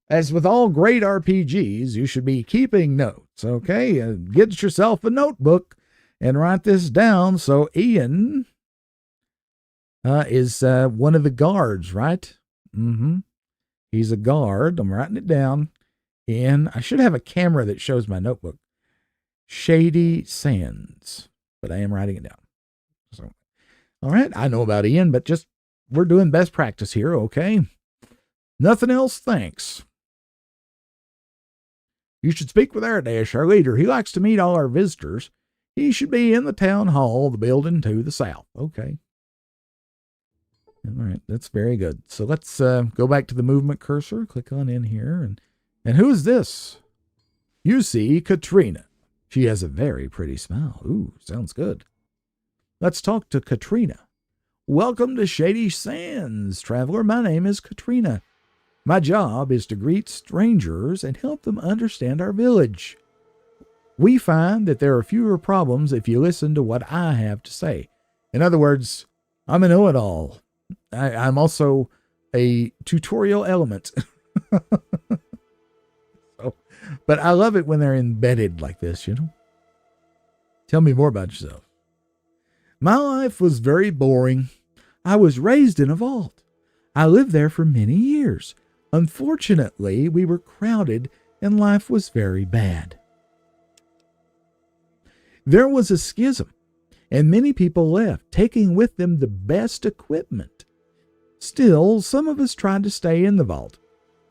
as with all great RPGs, you should be keeping notes, okay? Get yourself a notebook and write this down. So Ian is one of the guards, right? Mm-hmm. He's a guard. I'm writing it down. And I should have a camera that shows my notebook. Shady Sands. But I am writing it down. So, all right. I know about Ian, but we're doing best practice here, okay? Nothing else, thanks. You should speak with Aradesh, our leader. He likes to meet all our visitors. He should be in the town hall, the building to the south. Okay. All right, that's very good. So let's go back to the movement cursor. Click on in here. And who is this? You see Katrina. She has a very pretty smile. Ooh, sounds good. Let's talk to Katrina. Welcome to Shady Sands, traveler. My name is Katrina. My job is to greet strangers and help them understand our village. We find that there are fewer problems if you listen to what I have to say. In other words, I'm a know-it-all. I'm also a tutorial element. But I love it when they're embedded like this, Tell me more about yourself. My life was very boring. I was raised in a vault. I lived there for many years. Unfortunately, we were crowded and life was very bad. There was a schism, and many people left, taking with them the best equipment. Still, some of us tried to stay in the vault,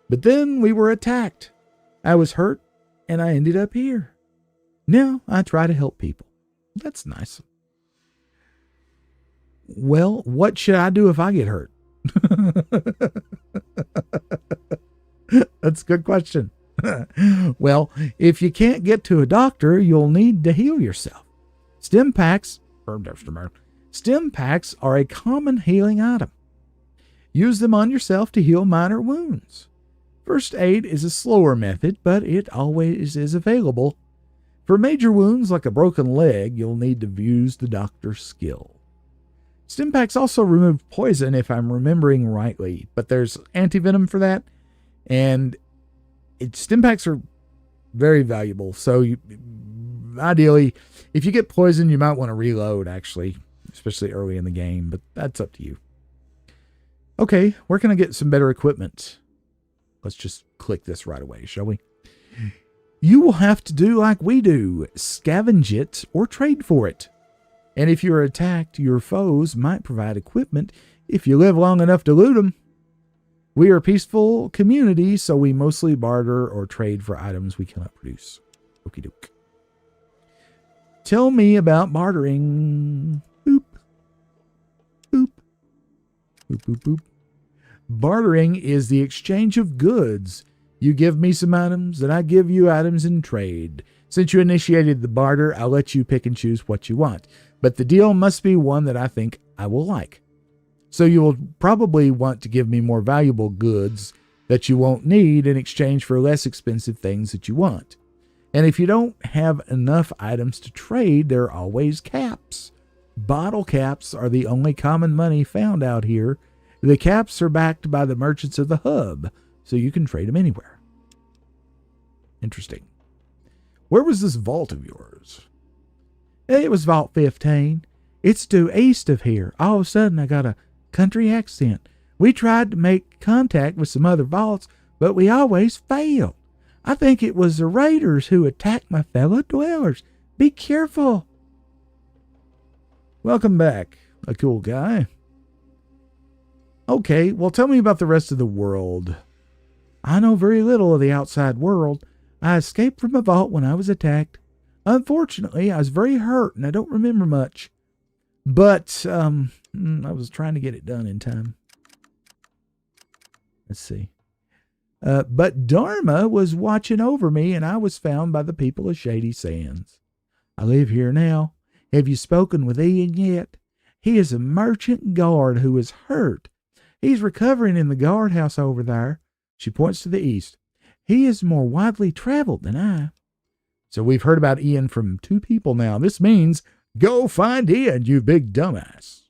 but then we were attacked. I was hurt and I ended up here. Now I try to help people. That's nice. Well, what should I do if I get hurt? That's a good question. Well, if you can't get to a doctor, you'll need to heal yourself. Stim packs are a common healing item. Use them on yourself to heal minor wounds. First aid is a slower method, but it always is available. For major wounds like a broken leg, you'll need to use the doctor's skill. Stim packs also remove poison, if I'm remembering rightly, but there's antivenom for that, and stim packs are very valuable. So ideally, if you get poison, you might want to reload, actually, especially early in the game, but that's up to you. Okay, where can I get some better equipment? Let's just click this right away, shall we? You will have to do like we do, scavenge it or trade for it. And if you're attacked, your foes might provide equipment if you live long enough to loot them. We are a peaceful community, so we mostly barter or trade for items we cannot produce. Okie doke. Tell me about bartering. Boop. Boop. Boop, boop, boop. Bartering is the exchange of goods. You give me some items, and I give you items in trade. Since you initiated the barter, I'll let you pick and choose what you want. But the deal must be one that I think I will like. So you will probably want to give me more valuable goods that you won't need in exchange for less expensive things that you want. And if you don't have enough items to trade, there are always caps. Bottle caps are the only common money found out here. The caps are backed by the merchants of the hub, so you can trade them anywhere. Interesting. Where was this vault of yours? It was Vault 15. It's due east of here. All of a sudden, I got a country accent. We tried to make contact with some other vaults, but we always failed. I think it was the raiders who attacked my fellow dwellers. Be careful. Welcome back, a cool guy. Okay, well, tell me about the rest of the world. I know very little of the outside world. I escaped from a vault when I was attacked. Unfortunately, I was very hurt, and I don't remember much. But I was trying to get it done in time. Let's see. But Dharma was watching over me, and I was found by the people of Shady Sands. I live here now. Have you spoken with Ian yet? He is a merchant guard who is hurt. He's recovering in the guardhouse over there. She points to the east. He is more widely traveled than I. So we've heard about Ian from 2 people now. This means go find Ian, you big dumbass.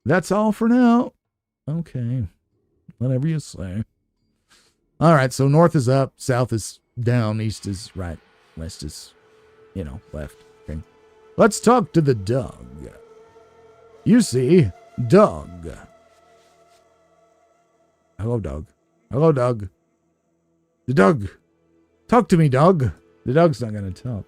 That's all for now. Okay. Whatever you say. All right, so north is up, south is down, east is right, west is, left. Okay. Let's talk to the dog. You see, dog. Hello, dog. Hello, dog. The dog. Talk to me, dog. The dog's not going to talk.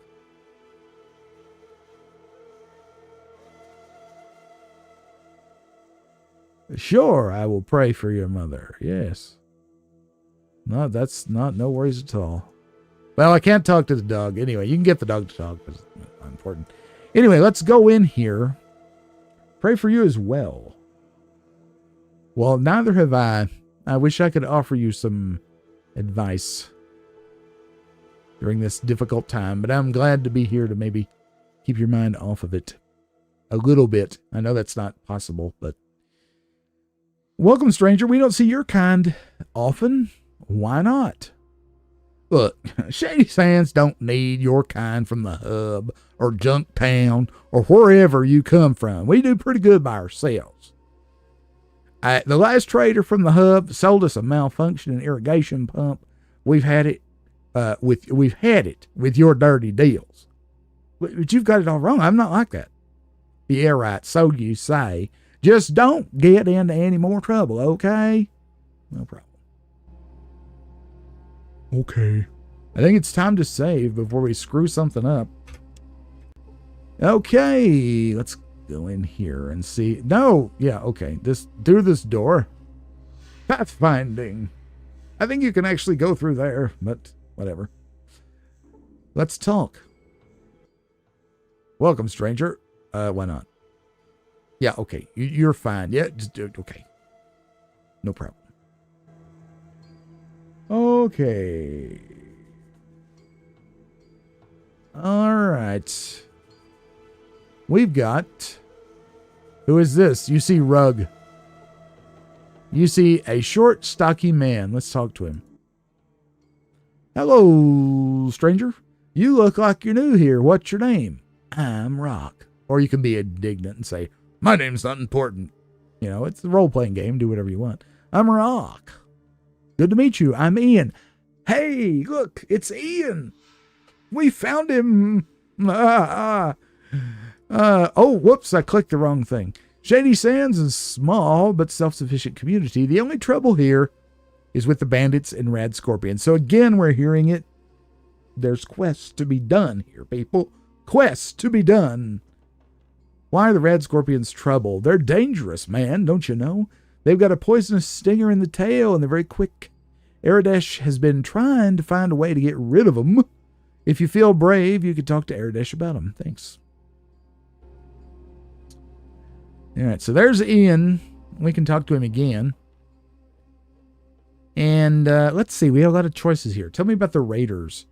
Sure, I will pray for your mother. Yes. No, that's no worries at all. Well, I can't talk to the dog. Anyway, you can get the dog to talk. It's not important. Anyway, let's go in here. Pray for you as well. Well, neither have I. I wish I could offer you some advice during this difficult time, but I'm glad to be here to maybe keep your mind off of it a little bit. I know that's not possible, but welcome, stranger. We don't see your kind often. Why not? Look, Shady Sands don't need your kind from the hub or Junk Town or wherever you come from. We do pretty good by ourselves. The last trader from the hub sold us a malfunctioning irrigation pump. We've had it with your dirty deals. But you've got it all wrong. I'm not like that. Yeah, right. So you say. Just don't get into any more trouble, okay? No problem. Okay. I think it's time to save before we screw something up. Okay, let's go in here and see. No, yeah, okay. Through this door. Pathfinding. I think you can actually go through there, but whatever. Let's talk. Welcome, stranger. Why not? Yeah, okay. You're fine. Yeah, just do it. Okay. No problem. Okay. All right. We've got... Who is this? You see Rug. You see a short, stocky man. Let's talk to him. Hello, stranger. You look like you're new here. What's your name? I'm Rock. Or you can be indignant and say, my name's not important. You know, it's a role-playing game. Do whatever you want. I'm Rock. Good to meet you. I'm Ian. Hey, look, it's Ian. We found him. Oh, whoops, I clicked the wrong thing. Shady Sands is a small but self-sufficient community. The only trouble here is with the bandits and rad scorpions. So again, we're hearing it. There's quests to be done here, people. Quests to be done. Why are the rad scorpions trouble? They're dangerous, man, don't you know? They've got a poisonous stinger in the tail, and they're very quick. Aradesh has been trying to find a way to get rid of them. If you feel brave, you could talk to Aradesh about them. Thanks. All right, so there's Ian. We can talk to him again. And let's see. We have a lot of choices here. Tell me about the raiders.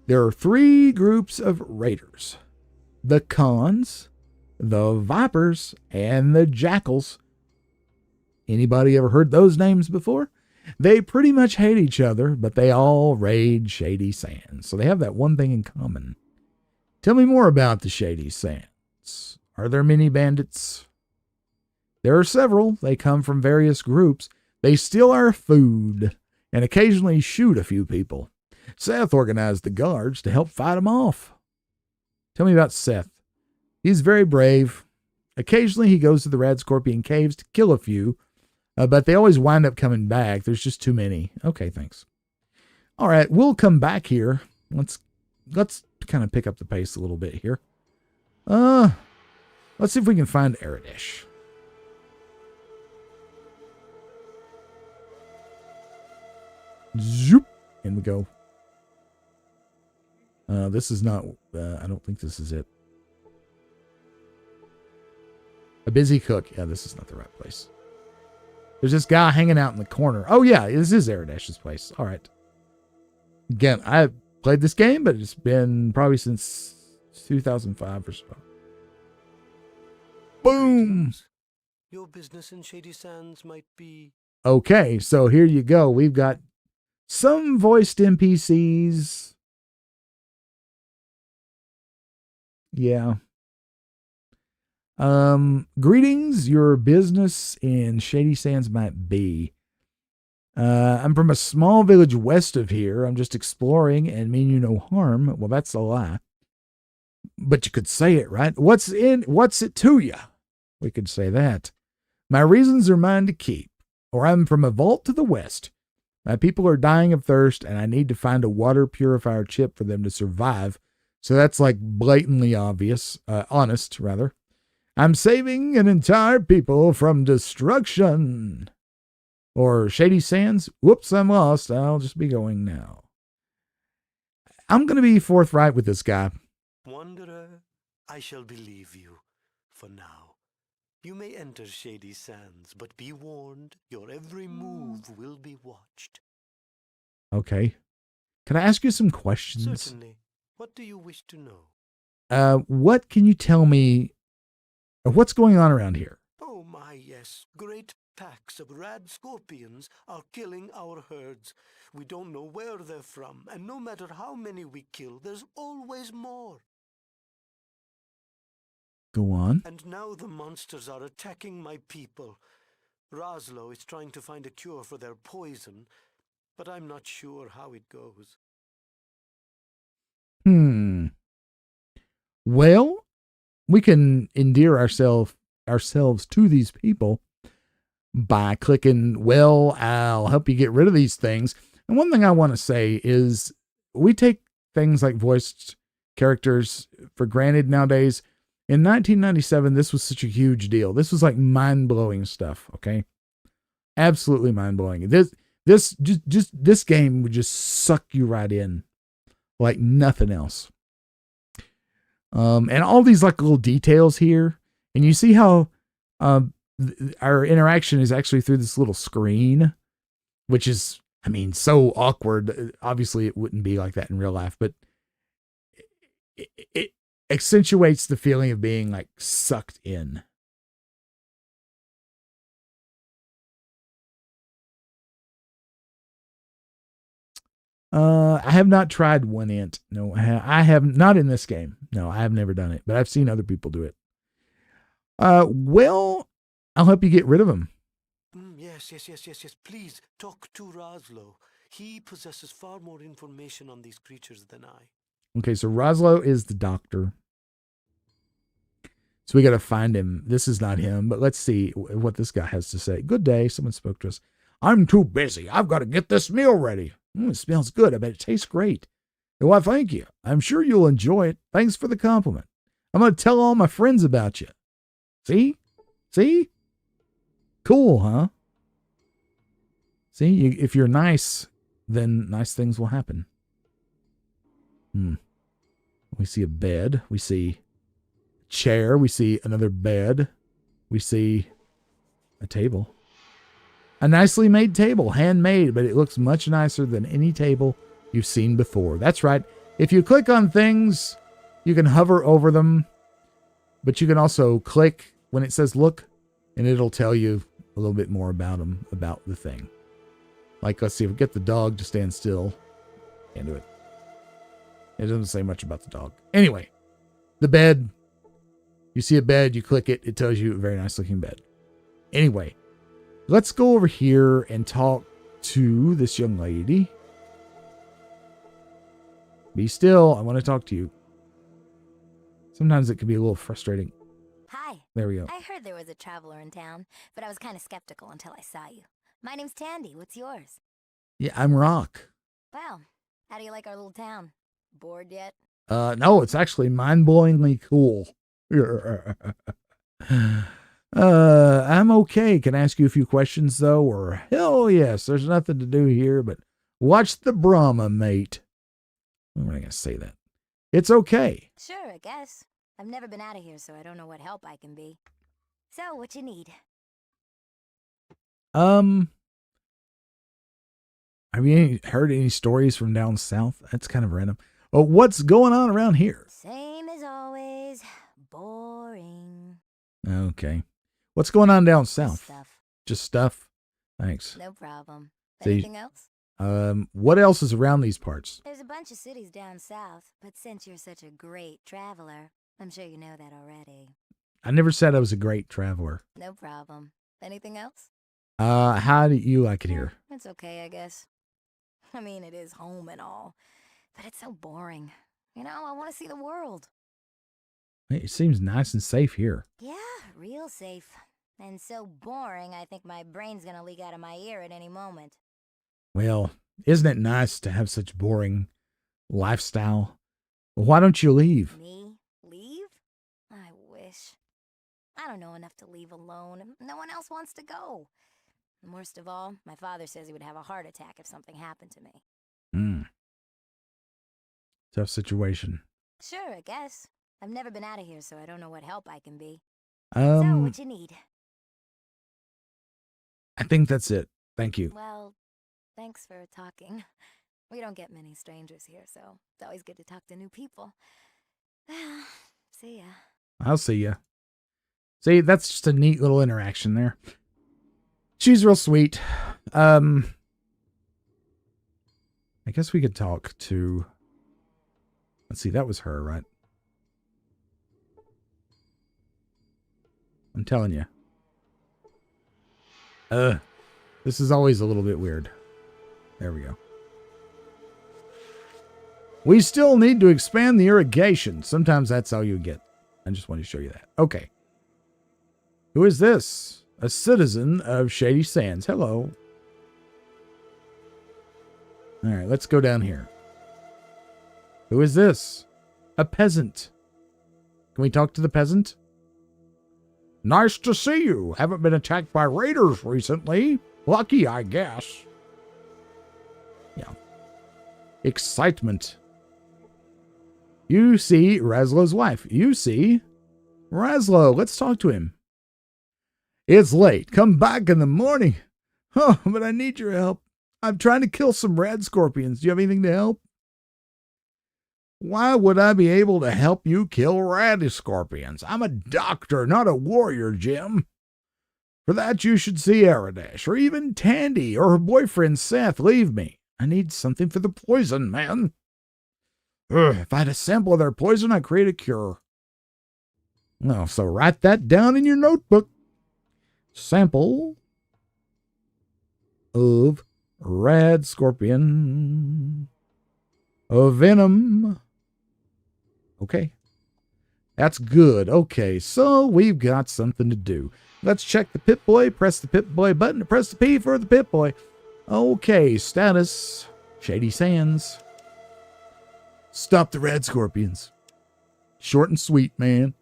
There are 3 groups of raiders. The Khans, the Vipers, and the Jackals. Anybody ever heard those names before? They pretty much hate each other, but they all raid Shady Sands. So they have that one thing in common. Tell me more about the Shady Sands. Are there many bandits? There are several. They come from various groups. They steal our food and occasionally shoot a few people. Seth organized the guards to help fight them off. Tell me about Seth. He's very brave. Occasionally he goes to the Rad Scorpion caves to kill a few, but they always wind up coming back. There's just too many. Okay, thanks. All right, we'll come back here. Let's kind of pick up the pace a little bit here. Let's see if we can find Aradesh. Zoop. In we go. This is not, I don't think this is it. A busy cook. Yeah, this is not the right place. There's this guy hanging out in the corner. Oh, yeah, this is Aradesh's place. All right. Again, I played this game, but it's been probably since 2005 or so. Boom! Your business in Shady Sands might be... Okay, so here you go. We've got some voiced NPCs. Yeah. Greetings, your business in Shady Sands might be. I'm from a small village west of here. I'm just exploring and mean you no harm. Well, that's a lie. But you could say it, right? What's it to you? We could say that. My reasons are mine to keep. Or I'm from a vault to the west. My people are dying of thirst, and I need to find a water purifier chip for them to survive. So that's like blatantly obvious, honest, rather. I'm saving an entire people from destruction. Or Shady Sands, whoops, I'm lost. I'll just be going now. I'm going to be forthright with this guy. Wanderer, I shall believe you for now. You may enter Shady Sands, but be warned, your every move will be watched. Okay. Can I ask you some questions? Certainly. What do you wish to know? What can you tell me? What's going on around here? Oh my, yes. Great packs of rad scorpions are killing our herds. We don't know where they're from, and no matter how many we kill, there's always more. Go on. And now the monsters are attacking my people. Roslo is trying to find a cure for their poison, but I'm not sure how it goes. Well, we can endear ourselves to these people by clicking, well, I'll help you get rid of these things. And one thing I want to say is we take things like voiced characters for granted nowadays. In 1997, this was such a huge deal. This was like mind-blowing stuff, okay? Absolutely mind-blowing. This Just this game would just suck you right in like nothing else. And all these like little details here, and you see how our interaction is actually through this little screen, which is, I mean, so awkward. Obviously, it wouldn't be like that in real life, but it accentuates the feeling of being like sucked in. I have not tried one int. No, I have not in this game. No, I have never done it, but I've seen other people do it. Well, I'll help you get rid of him. Yes. Please talk to Roslo. He possesses far more information on these creatures than I. Okay, so Roslo is the doctor. So we got to find him. This is not him, but let's see what this guy has to say. Good day. Someone spoke to us. I'm too busy. I've got to get this meal ready. It smells good. I bet it tastes great. Well, thank you. I'm sure you'll enjoy it. Thanks for the compliment. I'm going to tell all my friends about you. See? Cool, huh? See, if you're nice, then nice things will happen. We see a bed. We see a chair. We see another bed. We see a table. A nicely made table, handmade, but it looks much nicer than any table you've seen before. That's right. If you click on things, you can hover over them, but you can also click when it says look, and it'll tell you a little bit more about them, about the thing. Like, let's see, if we get the dog to stand still. Can't do it. It doesn't say much about the dog. Anyway, the bed. You see a bed, you click it, it tells you a very nice looking bed. Anyway, let's go over here and talk to this young lady. Be still. I want to talk to you. Sometimes it can be a little frustrating. Hi. There we go. I heard there was a traveler in town, but I was kind of skeptical until I saw you. My name's Tandy. What's yours? Yeah, I'm Rock. Well, how do you like our little town? Bored yet? No, it's actually mind-blowingly cool. I'm okay. Can I ask you a few questions, though? Or, hell yes, there's nothing to do here, but watch the Brahma, mate. I'm not going to say that. It's okay. Sure, I guess. I've never been out of here, so I don't know what help I can be. So, what you need? Have you heard any stories from down south? That's kind of random. Oh, what's going on around here? Same as always. Boring. Okay. What's going on down south? Stuff. Just stuff? Thanks. No problem. See, Anything else? What else is around these parts? There's a bunch of cities down south, but since you're such a great traveler, I'm sure you know that already. I never said I was a great traveler. No problem. Anything else? How do you like it here? It's okay, I guess. I mean, it is home and all, but it's so boring. You know, I want to see the world. It seems nice and safe here. Yeah, real safe. And so boring, I think my brain's gonna leak out of my ear at any moment. Well, isn't it nice to have such boring lifestyle? Well, why don't you leave? Me? Leave? I wish. I don't know enough to leave alone. No one else wants to go. And worst of all, my father says he would have a heart attack if something happened to me. Tough situation. Sure, I guess. I've never been out of here, so I don't know what help I can be. So what you need? I think that's it. Thank you. Well, thanks for talking. We don't get many strangers here, so it's always good to talk to new people. See ya. I'll see ya. See, that's just a neat little interaction there. She's real sweet. I guess we could talk to... Let's see, that was her, right? I'm telling you. This is always a little bit weird. There we go. We still need to expand the irrigation. Sometimes that's all you get. I just want to show you that. Okay. Who is this? A citizen of Shady Sands. Hello. All right, let's go down here. Who is this? A peasant. Can we talk to the peasant? Nice to see you. Haven't been attacked by raiders recently. Lucky, I guess. excitement. You see Raslow's wife. You see Raslow. Let's talk to him. It's late. Come back in the morning. Oh, but I need your help. I'm trying to kill some rad scorpions. Do you have anything to help? Why would I be able to help you kill rad scorpions? I'm a doctor, not a warrior, Jim. For that, you should see Aradesh, or even Tandy, or her boyfriend Seth. Leave me. I need something for the poison, man. If I had a sample of their poison, I'd create a cure. Oh, so write that down in your notebook. Sample of rad scorpion of venom. Okay. That's good. Okay, so we've got something to do. Let's check the Pip-Boy. Press the Pip-Boy button to press the P for the Pip-Boy. Okay, status. Shady Sands. Stop the rad scorpions. Short and sweet, man.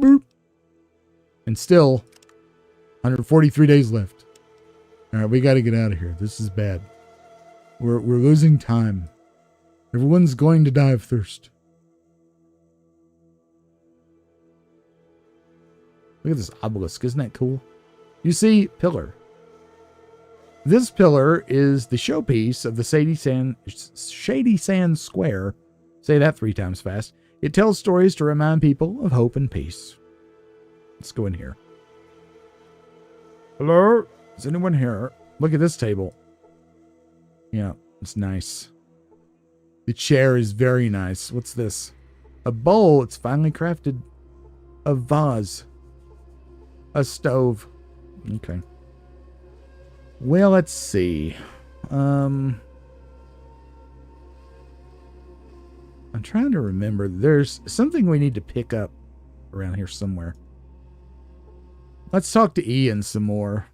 Boop. And still, 143 days left. All right, we got to get out of here. This is bad. We're losing time. Everyone's going to die of thirst. Look at this obelisk. Isn't that cool? You see, pillar. This pillar is the showpiece of the Shady Sand Square. Say that 3 times fast. It tells stories to remind people of hope and peace. Let's go in here. Hello? Is anyone here? Look at this table. Yeah, it's nice. The chair is very nice. What's this? A bowl. It's finely crafted. A vase. A stove. Okay. Well, let's see. I'm trying to remember. There's something we need to pick up around here somewhere. Let's talk to Ian some more.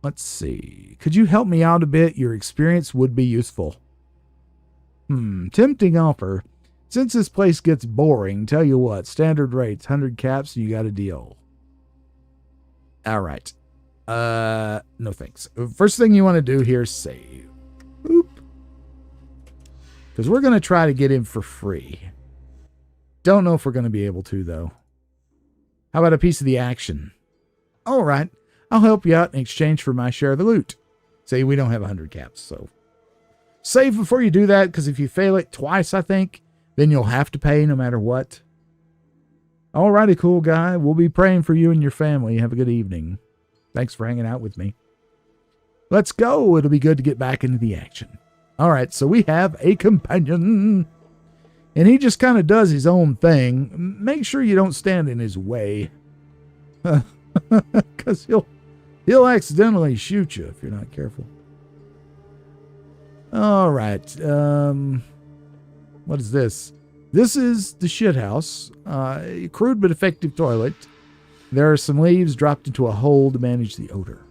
Let's see. Could you help me out a bit? Your experience would be useful. Tempting offer. Since this place gets boring, tell you what, standard rates, 100 caps, you got a deal. All right. No thanks. First thing you want to do here is save. Oop. Because we're going to try to get him for free. Don't know if we're going to be able to, though. How about a piece of the action? All right. I'll help you out in exchange for my share of the loot. Say we don't have 100 caps, so. Save before you do that, because if you fail it twice, I think, then you'll have to pay no matter what. Alrighty, cool guy. We'll be praying for you and your family. Have a good evening. Thanks for hanging out with me. Let's go. It'll be good to get back into the action. Alright, so we have a companion. And he just kind of does his own thing. Make sure you don't stand in his way. Because he'll accidentally shoot you if you're not careful. Alright. What is this? This is the shit house. Crude but effective toilet. There are some leaves dropped into a hole to manage the odor.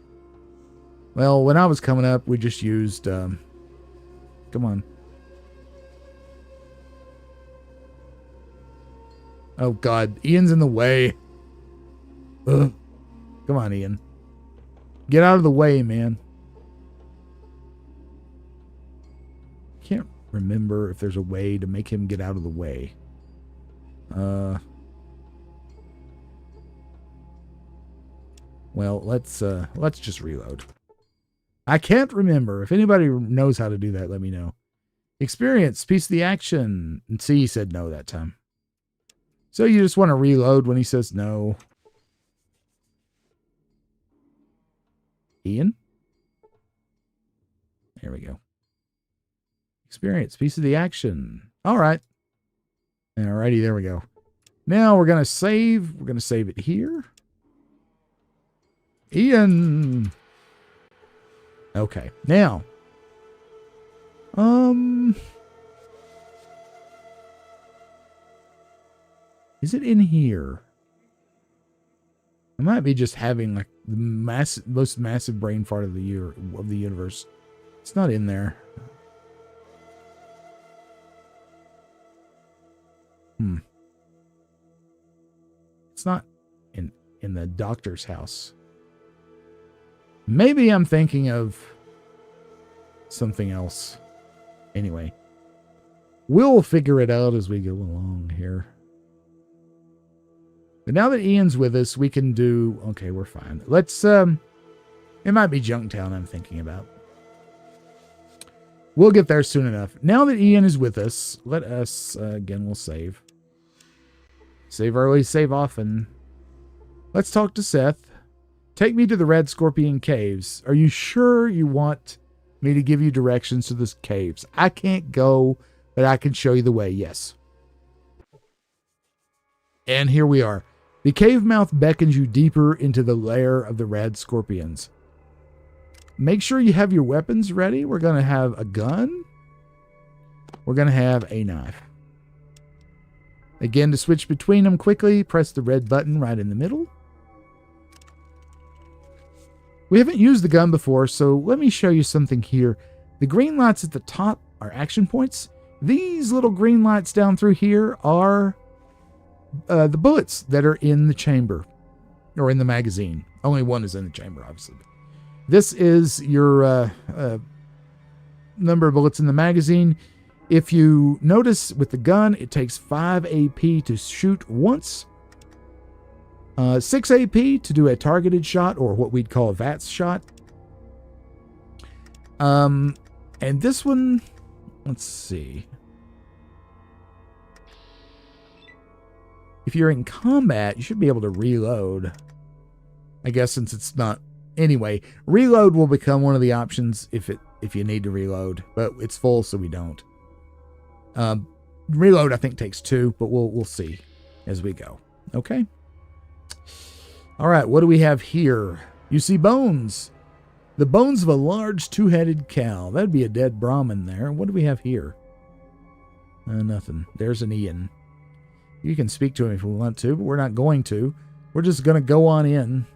Well, when I was coming up, we just used... come on. Oh, God. Ian's in the way. Ugh. Come on, Ian. Get out of the way, man. Can't remember if there's a way to make him get out of the way. Well, let's just reload. I can't remember. If anybody knows how to do that, let me know. Experience, piece of the action. And see, he said no that time. So you just want to reload when he says no. Ian? There we go. Experience, piece of the action. All right. Alrighty, there we go. Now we're going to save. We're going to save it here. Ian. Okay. Now. Is it in here? I might be just having like the most massive brain fart of the universe. It's not in there. It's not in the doctor's house. Maybe I'm thinking of something else. Anyway, we'll figure it out as we go along here. But now that Ian's with us, we can do... Okay, we're fine. Let's... It might be Junktown I'm thinking about. We'll get there soon enough. Now that Ian is with us, let us... again, we'll save. Save early, save often. Let's talk to Seth. Take me to the Red Scorpion Caves. Are you sure you want me to give you directions to the caves? I can't go, but I can show you the way. Yes. And here we are. The cave mouth beckons you deeper into the lair of the Red Scorpions. Make sure you have your weapons ready. We're going to have a gun. We're going to have a knife. Again, to switch between them quickly, press the red button right in the middle. We haven't used the gun before, so let me show you something here. The green lights at the top are action points. These little green lights down through here are the bullets that are in the chamber, or in the magazine. Only one is in the chamber, obviously. This is your number of bullets in the magazine. If you notice with the gun, it takes 5 AP to shoot once. 6 AP to do a targeted shot, or what we'd call a VATS shot. And this one, let's see. If you're in combat, you should be able to reload. I guess since it's not... Anyway, reload will become one of the options if you need to reload, but it's full, so we don't. Reload, I think, takes 2, but we'll see as we go. Okay. All right, what do we have here? You see bones. The bones of a large two-headed cow. That'd be a dead Brahmin there. What do we have here? Nothing. There's an Ian. You can speak to him if we want to, but we're not going to. We're just going to go on in.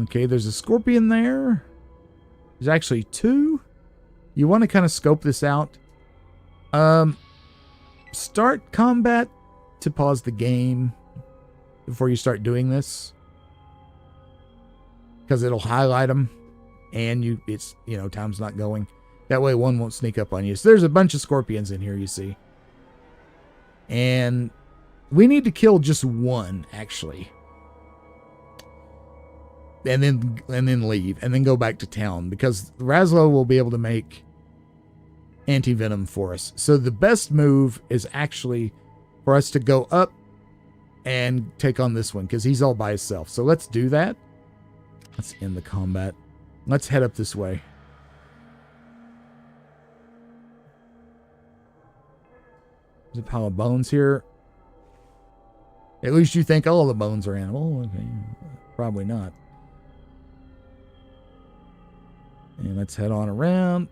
Okay, there's a scorpion there. There's actually 2. You want to kind of scope this out. Start combat to pause the game before you start doing this, because it'll highlight them, and it's time's not going. That way one won't sneak up on you. So there's a bunch of scorpions in here, you see, and we need to kill just one actually, and then leave, and then go back to town, because Razlo will be able to make anti-venom for us. So the best move is actually for us to go up and take on this one, because he's all by himself. So let's do that. Let's end the combat. Let's head up this way. There's a pile of bones here. At least you think all the bones are animal. Okay. Probably not. And let's head on around.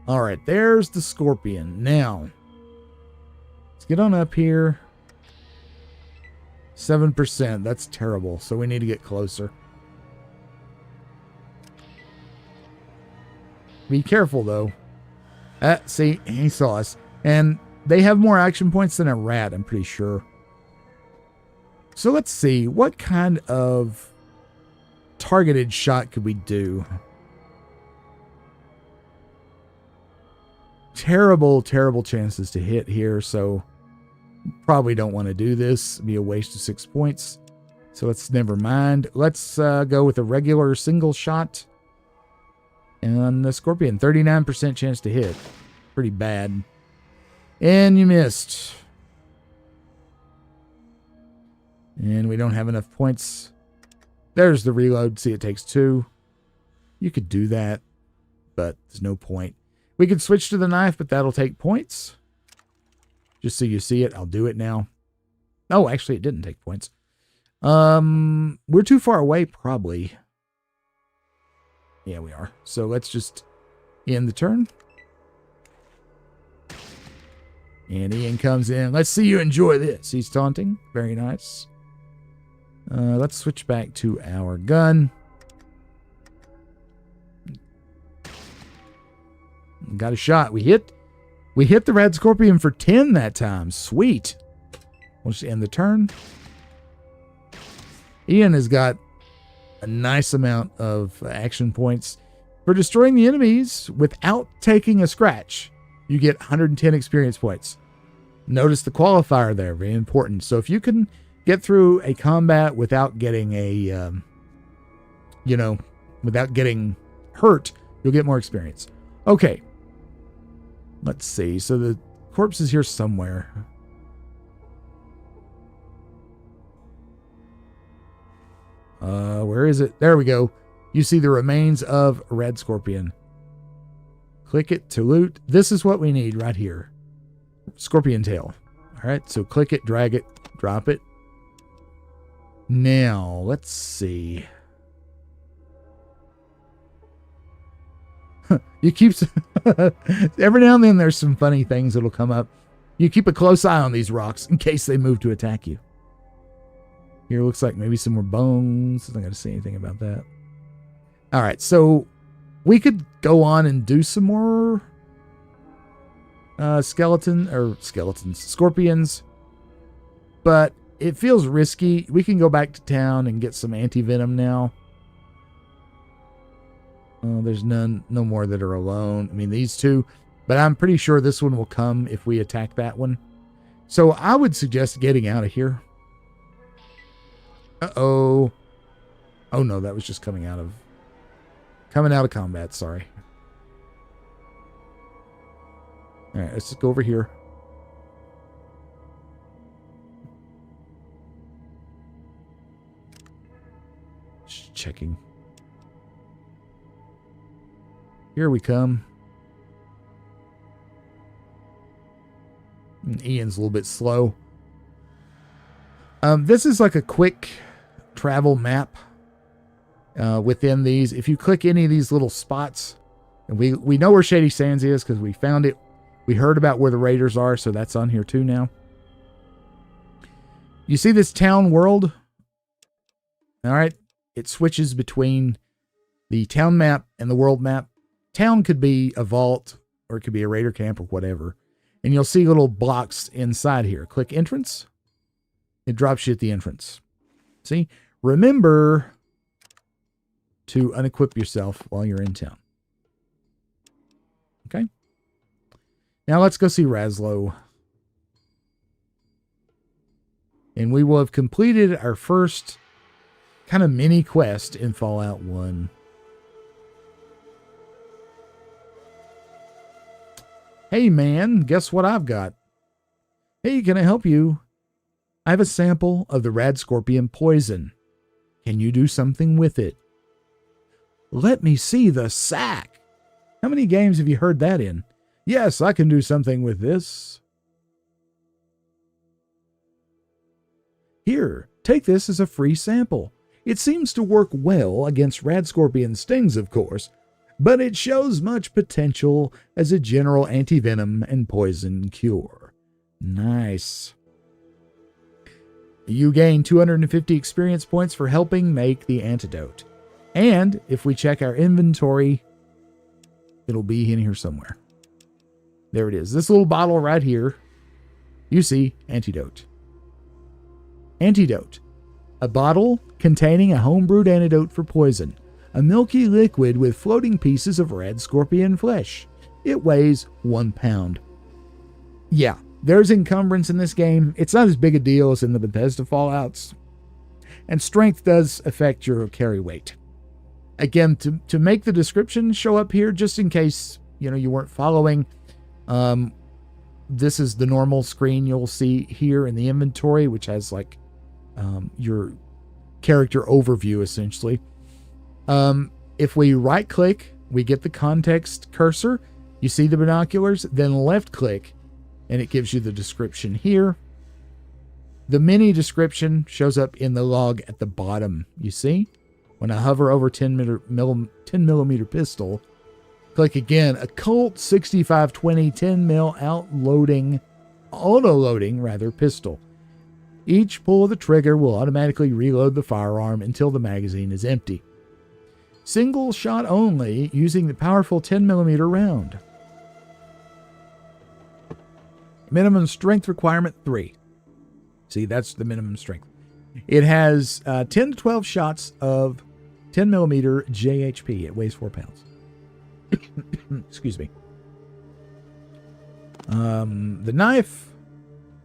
All right, there's the scorpion. Now, let's get on up here. 7%. That's terrible. So we need to get closer. Be careful, though. See, he saw us. And they have more action points than a rat, I'm pretty sure. So let's see. What kind of targeted shot could we do? Terrible, terrible chances to hit here, so probably don't want to do this. It'd be a waste of 6 points. So let's never mind. Let's go with a regular single shot. And the scorpion, 39% chance to hit. Pretty bad. And you missed. And we don't have enough points. There's the reload. See, it takes 2. You could do that, but there's no point. We could switch to the knife, but that'll take points. Just so you see it, I'll do it now. Oh, actually, it didn't take points. We're too far away, probably. Yeah, we are. So let's just end the turn. And Ian comes in. Let's see you enjoy this. He's taunting. Very nice. Let's switch back to our gun. Got a shot. We hit the red scorpion for 10 that time. Sweet. We'll just end the turn. Ian has got a nice amount of action points. For destroying the enemies without taking a scratch, you get 110 experience points. Notice the qualifier there, very important. So if you can get through a combat without getting without getting hurt, you'll get more experience. Okay. Let's see. So the corpse is here somewhere. Where is it? There we go. You see the remains of a red scorpion. Click it to loot. This is what we need right here. Scorpion tail. All right, so click it, drag it, drop it. Now, let's see. You keep... Every now and then there's some funny things that'll come up. You keep a close eye on these rocks in case they move to attack you. Here looks like maybe some more bones. I'm not going to say anything about that. All right, so we could go on and do some more scorpions, but it feels risky. We can go back to town and get some anti-venom now. There's no more that are alone. I mean, these two, but I'm pretty sure this one will come if we attack that one. So I would suggest getting out of here. Uh-oh. Oh no, that was just coming out of combat, sorry. All right, let's just go over here. Just checking. Here we come. And Ian's a little bit slow. This is like a quick travel map within these. If you click any of these little spots, and we know where Shady Sands is because we found it. We heard about where the raiders are, so that's on here too now. You see this town world? All right. It switches between the town map and the world map. Town could be a vault, or it could be a raider camp or whatever. And you'll see little blocks inside here. Click entrance. It drops you at the entrance. See? Remember to unequip yourself while you're in town. Okay? Now let's go see Raslo. And we will have completed our first kind of mini quest in Fallout 1. Hey man, guess what I've got? Hey, can I help you? I have a sample of the rad scorpion poison. Can you do something with it? Let me see the sack. How many games have you heard that in? Yes, I can do something with this. Here, take this as a free sample. It seems to work well against rad scorpion stings, of course, but it shows much potential as a general anti-venom and poison cure. Nice. You gain 250 experience points for helping make the antidote. And if we check our inventory, it'll be in here somewhere. There it is. This little bottle right here. You see, antidote. Antidote. A bottle containing a homebrewed antidote for poison. A milky liquid with floating pieces of red scorpion flesh. It weighs 1 pound. Yeah, there's encumbrance in this game. It's not as big a deal as in the Bethesda Fallouts. And strength does affect your carry weight. Again, to make the description show up here, just in case you weren't following, this is the normal screen you'll see here in the inventory, which has like your character overview essentially. If we right click, we get the context cursor. You see the binoculars, then left click, and it gives you the description here. The mini description shows up in the log at the bottom. You see? When I hover over 10 millimeter pistol, click again, a Colt 6520 10mm auto-loading pistol. Each pull of the trigger will automatically reload the firearm until the magazine is empty. Single shot only using the powerful 10mm round. Minimum strength requirement 3. See, that's the minimum strength. It has 10 to 12 shots of 10 millimeter JHP. It weighs 4 pounds. Excuse me. The knife,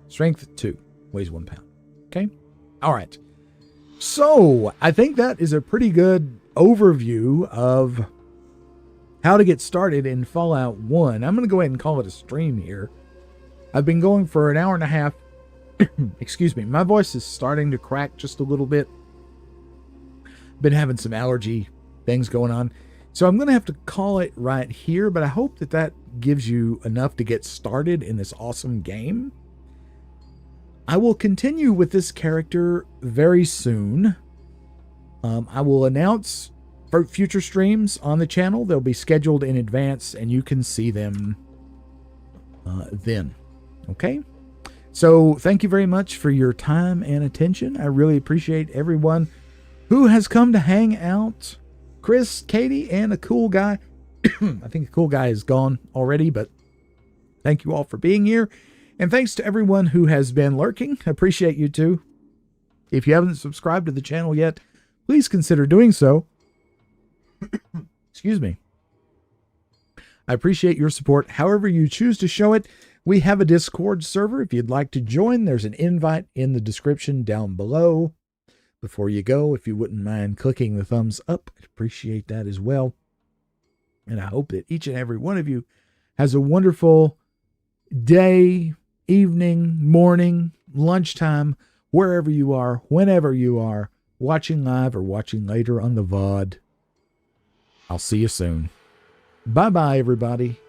strength 2, weighs 1 pound. Okay. All right. So I think that is a pretty good overview of how to get started in Fallout 1. I'm going to go ahead and call it a stream here. I've been going for an hour and a half. Excuse me. My voice is starting to crack just a little bit. Been having some allergy things going on. So I'm going to have to call it right here, but I hope that that gives you enough to get started in this awesome game. I will continue with this character very soon. I will announce for future streams on the channel. They'll be scheduled in advance, and you can see them then. Okay? So thank you very much for your time and attention. I really appreciate everyone who has come to hang out. Chris, Katie, and a cool guy. I think the cool guy is gone already, but thank you all for being here. And thanks to everyone who has been lurking. I appreciate you too. If you haven't subscribed to the channel yet, please consider doing so. Excuse me. I appreciate your support however you choose to show it. We have a Discord server. If you'd like to join, there's an invite in the description down below. Before you go, if you wouldn't mind clicking the thumbs up, I'd appreciate that as well. And I hope that each and every one of you has a wonderful day, evening, morning, lunchtime, wherever you are, whenever you are, watching live or watching later on the VOD. I'll see you soon. Bye-bye, everybody.